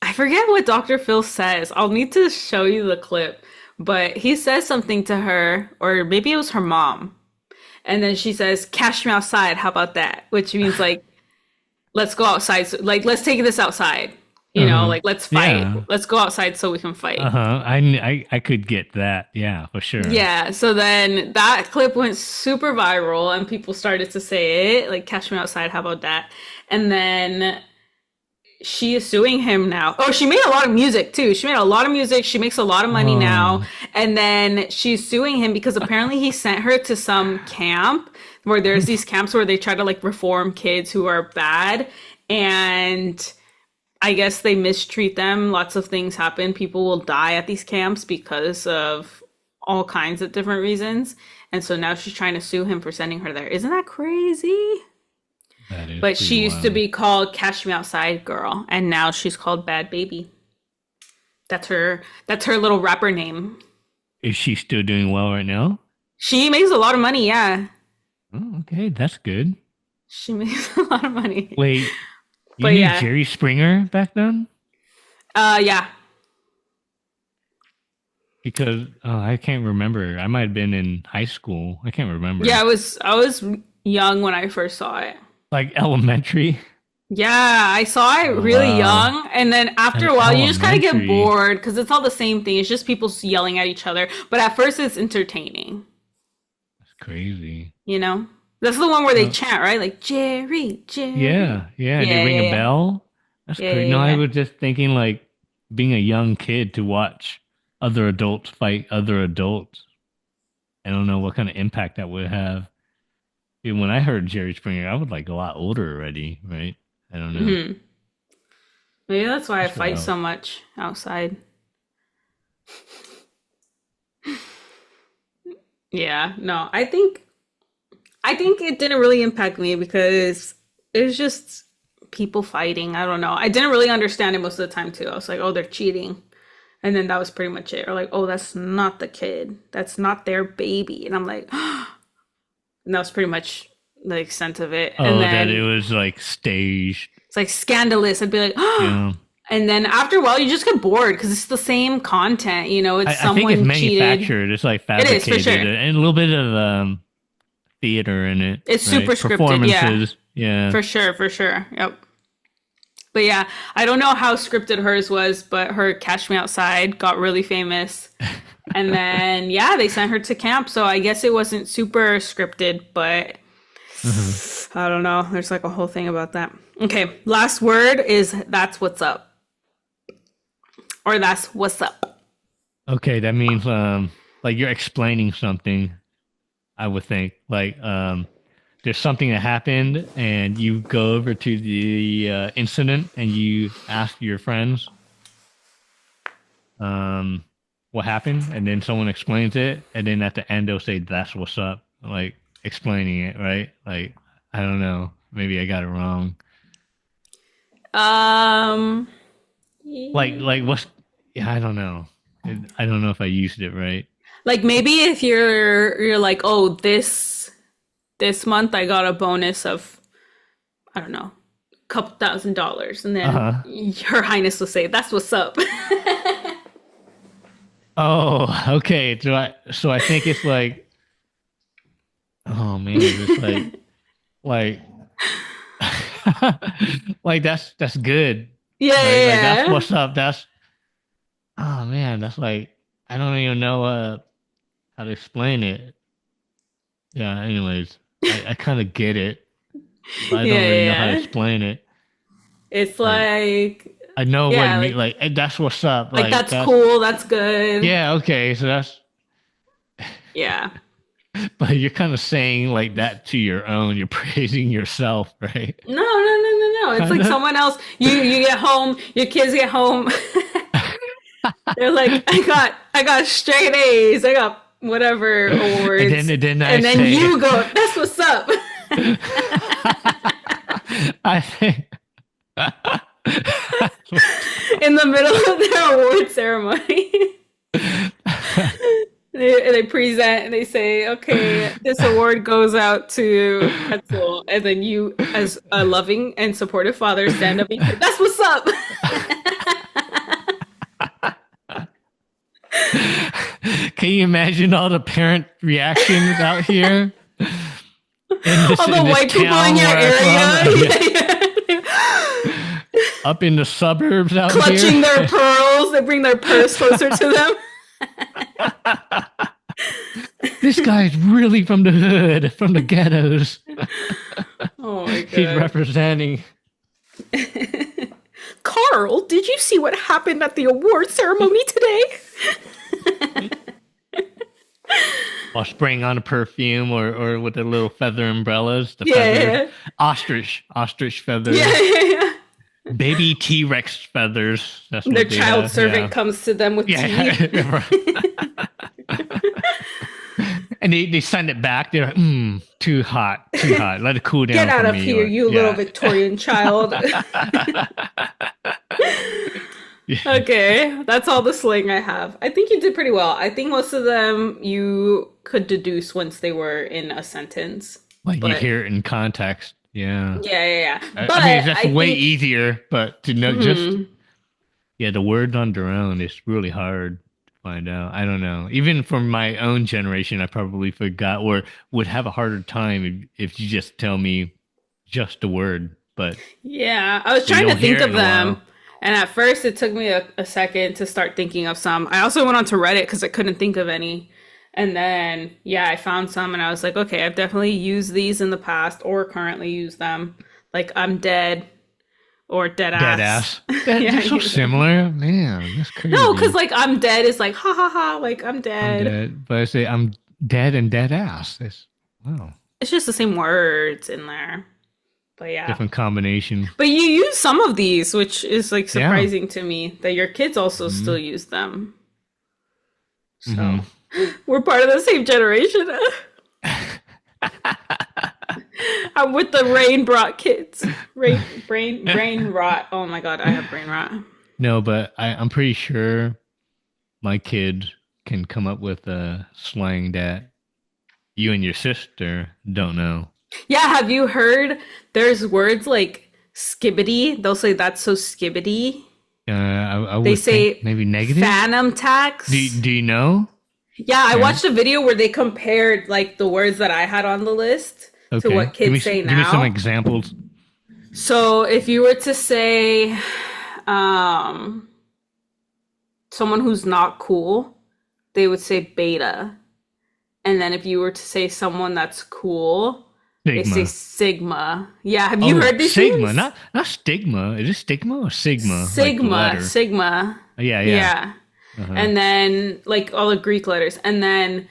I forget what Dr. Phil says. I'll need to show you the clip, but he says something to her, or maybe it was her mom. And then she says, cash me outside. How about that? Which means like, let's go outside. So, like, let's take this outside. Uh-huh. Like, let's fight. Yeah. Let's go outside so we can fight. Uh-huh. I could get that. Yeah, for sure. Yeah, so then that clip went super viral and people started to say it, like Cash Me Outside, how about that? And then she is suing him now. Oh, she made a lot of music too. She made a lot of music. She makes a lot of money now. Oh. And then she's suing him because apparently he sent her to some camp where there's these camps where they try to like reform kids who are bad. And I guess they mistreat them. Lots of things happen. People will die at these camps because of all kinds of different reasons. And so now she's trying to sue him for sending her there. Isn't that crazy? That is But pretty she used to wild. be called Cash Me Outside Girl, and now she's called Bad Baby. That's her little rapper name. Is she still doing well right now? She makes a lot of money, yeah. Oh, okay, that's good. She makes a lot of money. Wait, you But knew yeah. Jerry Springer back then? Yeah. Because I can't remember. I might have been in high school. I can't remember. Yeah, I was young when I first saw it. Like elementary. Yeah, I saw it Oh, really wow. young, and then after At a while, you just kind of get elementary. bored because it's all the same thing. It's just people yelling at each other. But at first, it's entertaining. That's crazy. That's the one where they Uh, chant, right? Like Jerry, Jerry. yeah. And they Yeah, ring yeah, a yeah, bell. That's yeah, crazy. yeah, No, I yeah. was just thinking like being a young kid to watch other adults fight other adults. I don't know what kind of impact that would have. Dude, when I heard Jerry Springer, I was like a lot older already, right? I don't know. Hmm. Maybe that's why I That's fight wild. so much outside. Yeah, no, I think it didn't really impact me because it was just people fighting. I don't know. I didn't really understand it most of the time too. I was like, oh, they're cheating. And then that was pretty much it. Or like, oh, that's not the kid. That's not their baby. And I'm like, and that was pretty much the extent of it. And Oh, that it then was like staged. it's like scandalous. I'd be like, oh. Yeah. And then after a while, you just get bored because it's the same content. You know, it's I think it's someone cheated. manufactured. It's like It is for fabricated sure. and a little bit of theater in it. It's Right? super scripted. Yeah, Performances. Yeah. for sure, for sure. Yep. But yeah, I don't know how scripted hers was, but her Catch Me Outside got really famous. And then, yeah, they sent her to camp. So I guess it wasn't super scripted, but I don't know. There's like a whole thing about that. Okay, last word is that's what's up. Or that's what's up. Okay, that means like you're explaining something, I would think. Like there's something that happened and you go over to the incident and you ask your friends what happened, and then someone explains it, and then at the end they'll say that's what's up, like explaining it, right? Like I don't know, maybe I got it wrong. Um, Like what's, yeah, I don't know. I don't know if I used it right. like maybe if you're like, oh, this month I got a bonus of, I don't know, a couple $1,000, and then Her Highness will say, "That's what's up." Oh, okay. So I think it's like, oh man, it's like like that's good. Yeah, Right? yeah, Like that's yeah. what's up. That's, oh man, that's like, I don't even know how to explain it. Yeah, anyways, I kind of get it, but I Yeah, don't really know how to yeah, yeah. explain it. It's Like like, I know what it yeah, mean, like, "Hey, that's what's up." like Like that's that's, cool, that's good. yeah, okay, so that's, Yeah. but you're kind of saying like that to your own. You're praising yourself, right? No, no, no, no, no. It's Kind like of. someone else. You get home, your kids get home. They're like, I got straight A's. I got whatever awards. And then I And then say, you go, that's what's up. I think. In the middle of their award ceremony. They present and they say, okay, this award goes out to Pretzel. And then you, as a loving and supportive father, stand up and you say, that's what's up. Can you imagine all the parent reactions out here All the in this white people in town your where I'm from? area. Yeah, yeah. Up in the suburbs out Clutching here? their pearls. They bring their purse closer to them. This guy's really from the hood, from the ghettos. Oh my He's god. representing. Carl, did you see what happened at the award ceremony today? While spraying on a perfume or with the little feather umbrellas, the Yeah, feather. yeah. Ostrich feathers. Yeah, yeah, yeah. Baby T-Rex feathers. That's Their what they child have. servant comes to them with tea. Yeah. And they send it back. They're like, too hot. Let it cool down. Get out for of me. here, Or, you yeah. little Victorian child. Yeah. Okay, that's all the slang I have. I think you did pretty well. I think most of them you could deduce once they were in a sentence. Like you But hear it in context. Yeah. yeah, yeah, yeah. But I mean, that's I way think easier, but to know just, yeah, the words on their own is really hard to find out. I don't know. Even for my own generation, I probably forgot or would have a harder time if you just tell me just the word. But yeah, I was you trying to don't hear think it of in a them. while. And at first, it took me a second to start thinking of some. I also went onto Reddit because I couldn't think of any. And then, yeah, I found some and I was like, okay, I've definitely used these in the past or currently use them. Like, I'm dead or dead Dead ass. ass. That, Yeah, they're I so use them. similar. Man, that's No, because crazy. like I'm dead is like, ha ha ha, like I'm I'm dead. dead. But I say I'm dead and dead ass. That's, wow. It's just the same words in there. But yeah. Different combination. But you use some of these, which is like Yeah. surprising to me that your kids also hmm still use them. So hmm we're part of the same generation. I'm with the rain brought kids. Brain rot. Oh my god, I have brain rot. No, but I'm pretty sure my kid can come up with a slang that you and your sister don't know. Yeah, have you heard there's words like skibidy? They'll say that's so skibidy. I They would think say maybe negative. phantom Do tax. do you know? Yeah, I Yeah. watched a video where they compared like the words that I had on the list to Okay. what kids say Give me some now. examples. So if you were to say um someone who's not cool, they would say beta. And then if you were to say someone that's cool, they say Stigma. sigma. Yeah, have you Oh, heard these sigma, things? not stigma. Is it stigma or sigma? Like the Sigma, letter. sigma. Yeah, yeah. Yeah. Uh-huh. And then like all the Greek letters. And then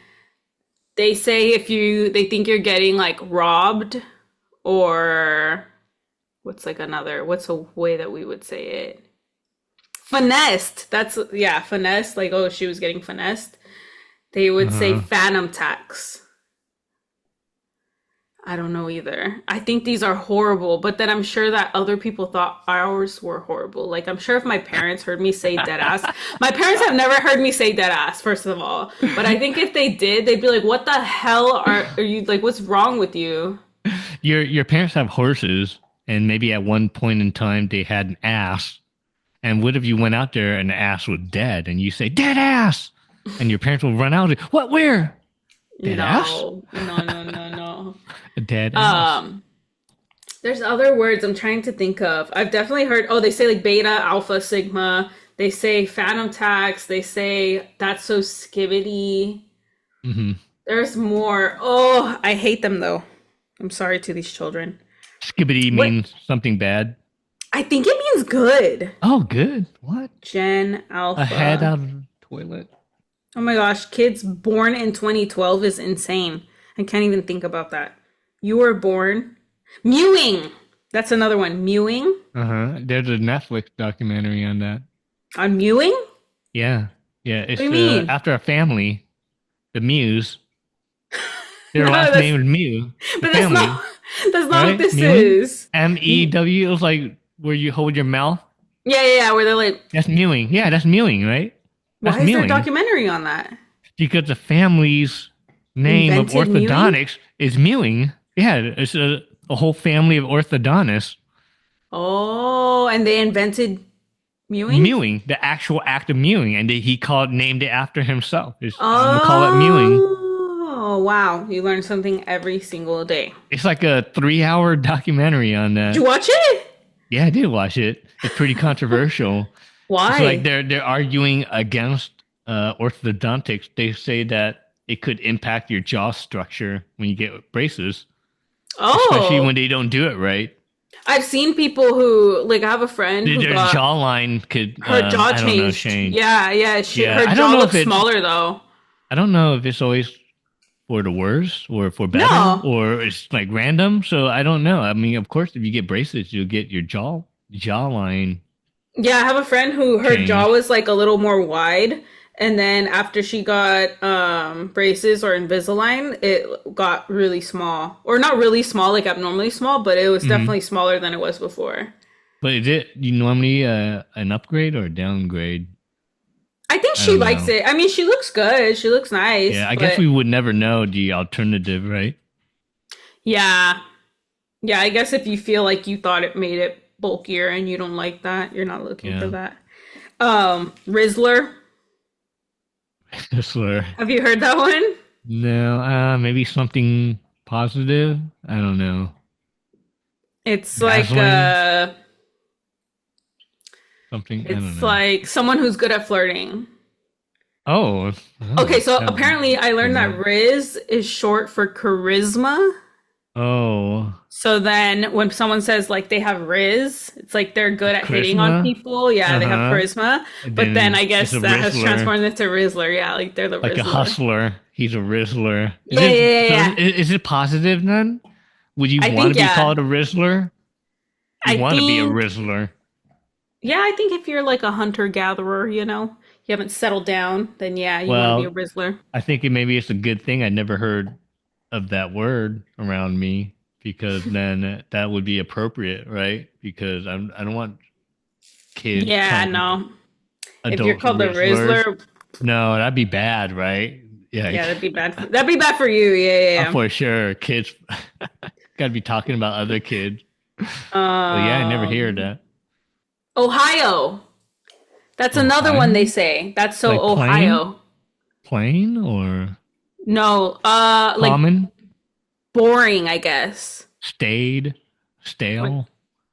they say if they think you're getting like robbed or what's a way that we would say it? Finessed. That's, yeah, finessed. Like, oh, she was getting finessed. They would say Uh-huh. phantom tax. I don't know either. I think these are horrible, but then I'm sure that other people thought ours were horrible. Like, I'm sure if my parents heard me say dead ass, my parents have never heard me say dead ass, first of all. But I think if they did, they'd be like, what the hell are you, like, what's wrong with you? Your parents have horses, and maybe at one point in time they had an ass. And what if you went out there and the ass was dead, and you say dead ass, and your parents will run out and what? Where? Dead ass? No, no, no, no, no. A dead ass. Um, there's other words I'm trying to think of. I've definitely heard, oh, they say like beta, alpha, sigma. They say phantom tax. They say that's so skibbity. Mm-hmm. There's more. Oh, I hate them though. I'm sorry to these children. Skibbity What? means something bad. I think it means good. Oh, good. What? Gen A head alpha. out of the toilet. Oh my gosh, kids born in 2012 is insane. I can't even think about that. You were born. Mewing. That's another one. Mewing. Uh-huh. There's a Netflix documentary on that. On mewing? Yeah. Yeah. What It's do you mean? after a family, the Mews. Their No, last that's name is Mew. The but that's family, not that's not what right? this Mewing. is. MEW. It was like where you hold your mouth. Yeah, yeah, yeah, where they're like, That's mewing. Yeah, that's mewing, right? That's why is there a mewing. documentary on that? Because the family's name of Invented mewing? orthodontics is mewing. Yeah, it's a whole family of orthodontists Oh, and they invented mewing? mewing, the actual act of mewing, and he named it after himself. I'm gonna call it mewing. Oh, wow. You learn something every single day. It's like a 3-hour documentary on Did that. you watch it? Yeah, I did watch it. It's pretty controversial. It's like Why? they're arguing against orthodontics. They say that it could impact your jaw structure when you get braces, especially Oh, when they don't do it right. I've seen people who, like, I have a friend who Their got jawline could, her jaw I don't know, changed. change. Yeah, yeah. Yeah, Her I don't jaw know if looks it's, smaller though. I don't know if it's always for the worse or for better No. or it's like random. So I don't know. I mean, of course, if you get braces, you'll get your jawline Yeah, I have a friend who her jaw changed. was like a little more wide, and then after she got braces or Invisalign, it got really small. Or not really small, like abnormally small, but it was Hmm. definitely smaller than it was before. But is it you normally an upgrade or a downgrade? I think I she don't likes know. it. I mean, she looks good. She looks nice, Yeah, I guess but we would never know the alternative, right? yeah. Yeah, I guess if you feel like you thought it made it bulkier and you don't like that, you're not looking for Yeah. that. Rizzler. Slur. Have you heard that one? No, maybe something positive. I don't know. It's like Dazzling, something. I don't it's know. like someone who's good at flirting. Oh, Okay, so that apparently I learned that would- rizz is short for charisma. oh, So then when someone says like they have rizz, it's like they're good at hitting on charisma. people. Yeah, Uh they have huh. charisma. And But then then I it's guess a that has rizzler, transformed into rizzler. Yeah, like they're the like a rizzler. hustler. He's a rizzler. Is Yeah, yeah, it yeah, so? yeah. Is it positive then? Would you I want think to be yeah. called a rizzler? You I want to be a think rizzler. yeah, I think if you're like a hunter gatherer, you haven't settled down, then yeah, you want to be a Well, rizzler. I think maybe it's a good thing I never heard of that word around me because then that would be appropriate, right? Because I don't want kids Yeah, calling no. If you're adults called a rizzlers. rizzler, No, that'd be bad, right? Yeah, yeah, that'd be bad. That'd be bad for you. Yeah, yeah, yeah. for sure. Kids, Gotta be talking about other kids. Well, yeah, I never hear Um, that. Ohio. That's another one they Ohio? say. That's so Like plain? Ohio. Plain or No, like common? boring, I guess. Stayed? When Stale?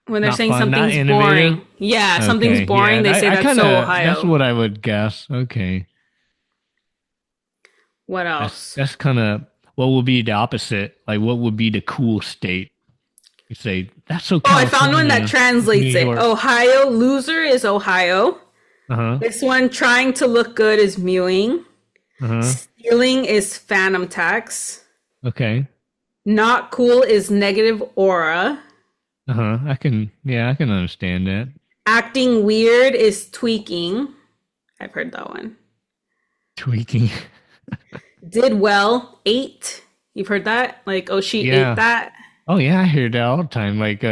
when they're Not saying fun? Not something's innovative? boring. Yeah, something's Okay, yeah. boring, they say I that's kind so of, that's Ohio. what I would guess. Okay. What That's else? that's kind of what would be the opposite. Like, what would be the cool state? You say, that's so Oh, I found one that California. It's New translates it. York. Ohio, loser is Ohio. Uh-huh. This one, trying to look good is mewing. Uh-huh. Stealing is phantom tax. Okay. Not cool is negative aura. Uh-huh. I can understand that. Acting weird is tweaking. I've heard that one. Tweaking. Did well, ate. You've heard that? Like, oh, she ate Yeah. that. Oh yeah, I hear that all the time. Like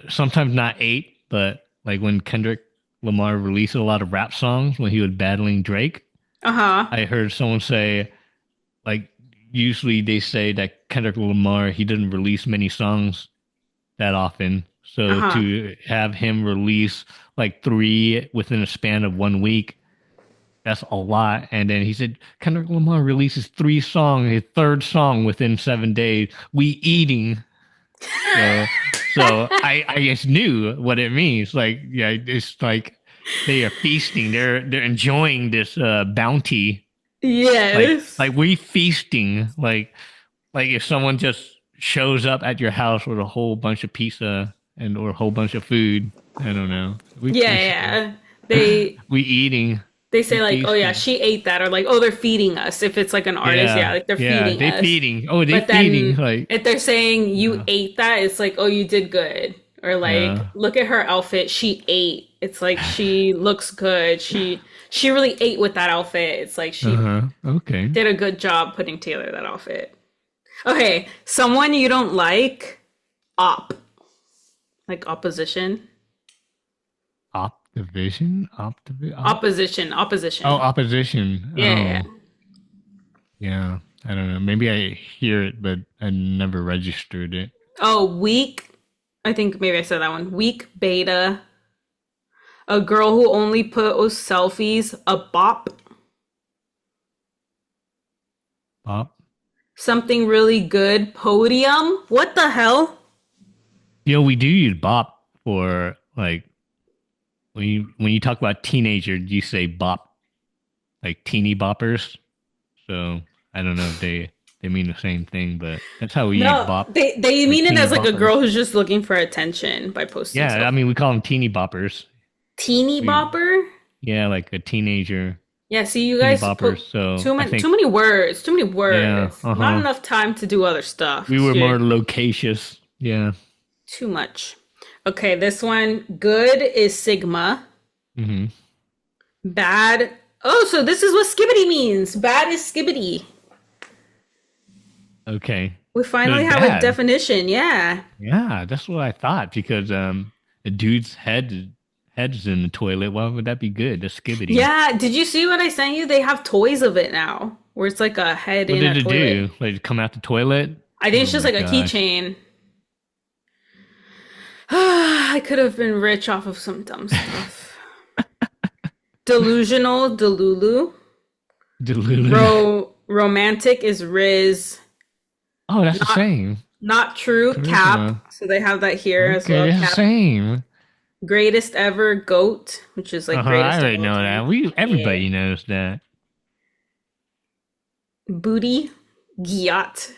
sometimes not eight, but like when Kendrick Lamar released a lot of rap songs when he was battling Drake, Uh-huh. I heard someone say like usually they say that Kendrick Lamar he doesn't release many songs that often. So Uh-huh. to have him release like three within a span of 1 week, that's a lot. And then he said Kendrick Lamar releases three songs, his third song within 7 days. We eating. So I just knew what it means. Like yeah, it's like they are feasting. They're enjoying this bounty. Yes. Like we feasting. Like if someone just shows up at your house with a whole bunch of pizza and or a whole bunch of food. I don't know. We Yeah, feasting. yeah. They We eating. they We say like, oh yeah, feasting. she ate that, or like, oh, they're feeding us. If it's like an artist, yeah, Yeah. like they're Yeah. feeding They us. feeding. Oh, they But feeding. then Like if they're saying you yeah. ate that, it's like, oh, you did good. Or like, Yeah. look at her outfit. She ate. It's like she looks good. She really ate with that outfit. It's like she Uh-huh. Okay. did a good job putting together that outfit. Okay, someone you don't like, op. Like opposition. Optivision? Optivision? Opposition, Oh, opposition. opposition. Yeah, yeah, yeah. Oh, yeah. I don't know. Maybe I hear it, but I never registered it. Oh, weak. I think maybe I said that one. Weak beta. A girl who only posts selfies. A bop. Pop. Something really good. Podium. What the hell? You know, we do use bop for like when you talk about teenager, you say bop, like teeny boppers. So I don't know if they mean the same thing, but that's how we use No, bop, they like mean it teeny as like a boppers. girl who's just looking for attention by posting Yeah, I selfies. mean we call them teeny boppers. Teeny We bopper? yeah, like a teenager, Yeah, see, you teeny guys boppers. put So I too think many words, too many yeah, words. Not uh-huh. enough time to do other stuff. We were You're more loquacious. Yeah. too much. Okay, this one. Good is Sigma. Hmm. Bad. Oh, so this is what skibbity means. Bad is skibbity. Okay. We So finally it's have a bad. definition. Yeah. Yeah, that's what I thought because the dude's head's in the toilet. Why would that be good? The skibbity. Yeah. Did you see what I sent you? They have toys of it now, where it's like a head What in did a it toilet. do? Like come out the toilet? I think it's Oh just my like a gosh. keychain. I could have been rich off of some dumb stuff. Delusional, delulu. Delulu. Romantic is rizz. Oh, that's the Not same. not true, cap. Charisma. So they have that here as well. Okay, it's the Cap. same. Greatest ever, goat, which is like Uh-huh, I greatest of already all know that. time. We Yeah. everybody knows that. Booty, gyat.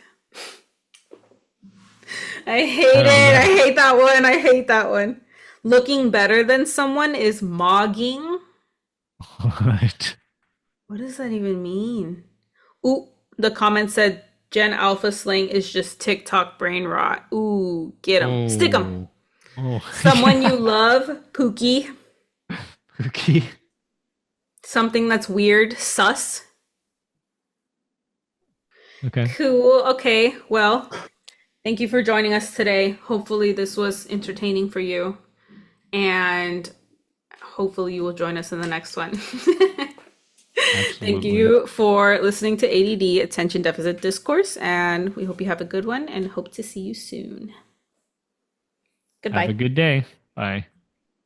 I I hate don't it. know. I hate that one. I hate that one. Looking better than someone is mogging. What? What does that even mean? Ooh, the comment said Gen Alpha slang is just TikTok brain rot. Ooh, get 'em. Stick 'em. Oh. Oh. Someone you love, Pookie. Okay. Something that's weird, sus. Okay. Cool. Okay. Well, thank you for joining us today. Hopefully, this was entertaining for you. And hopefully, you will join us in the next one. Thank Absolutely. you for listening to ADD, Attention Deficit Discourse, and we hope you have a good one and hope to see you soon. Have a Goodbye. good day. Bye.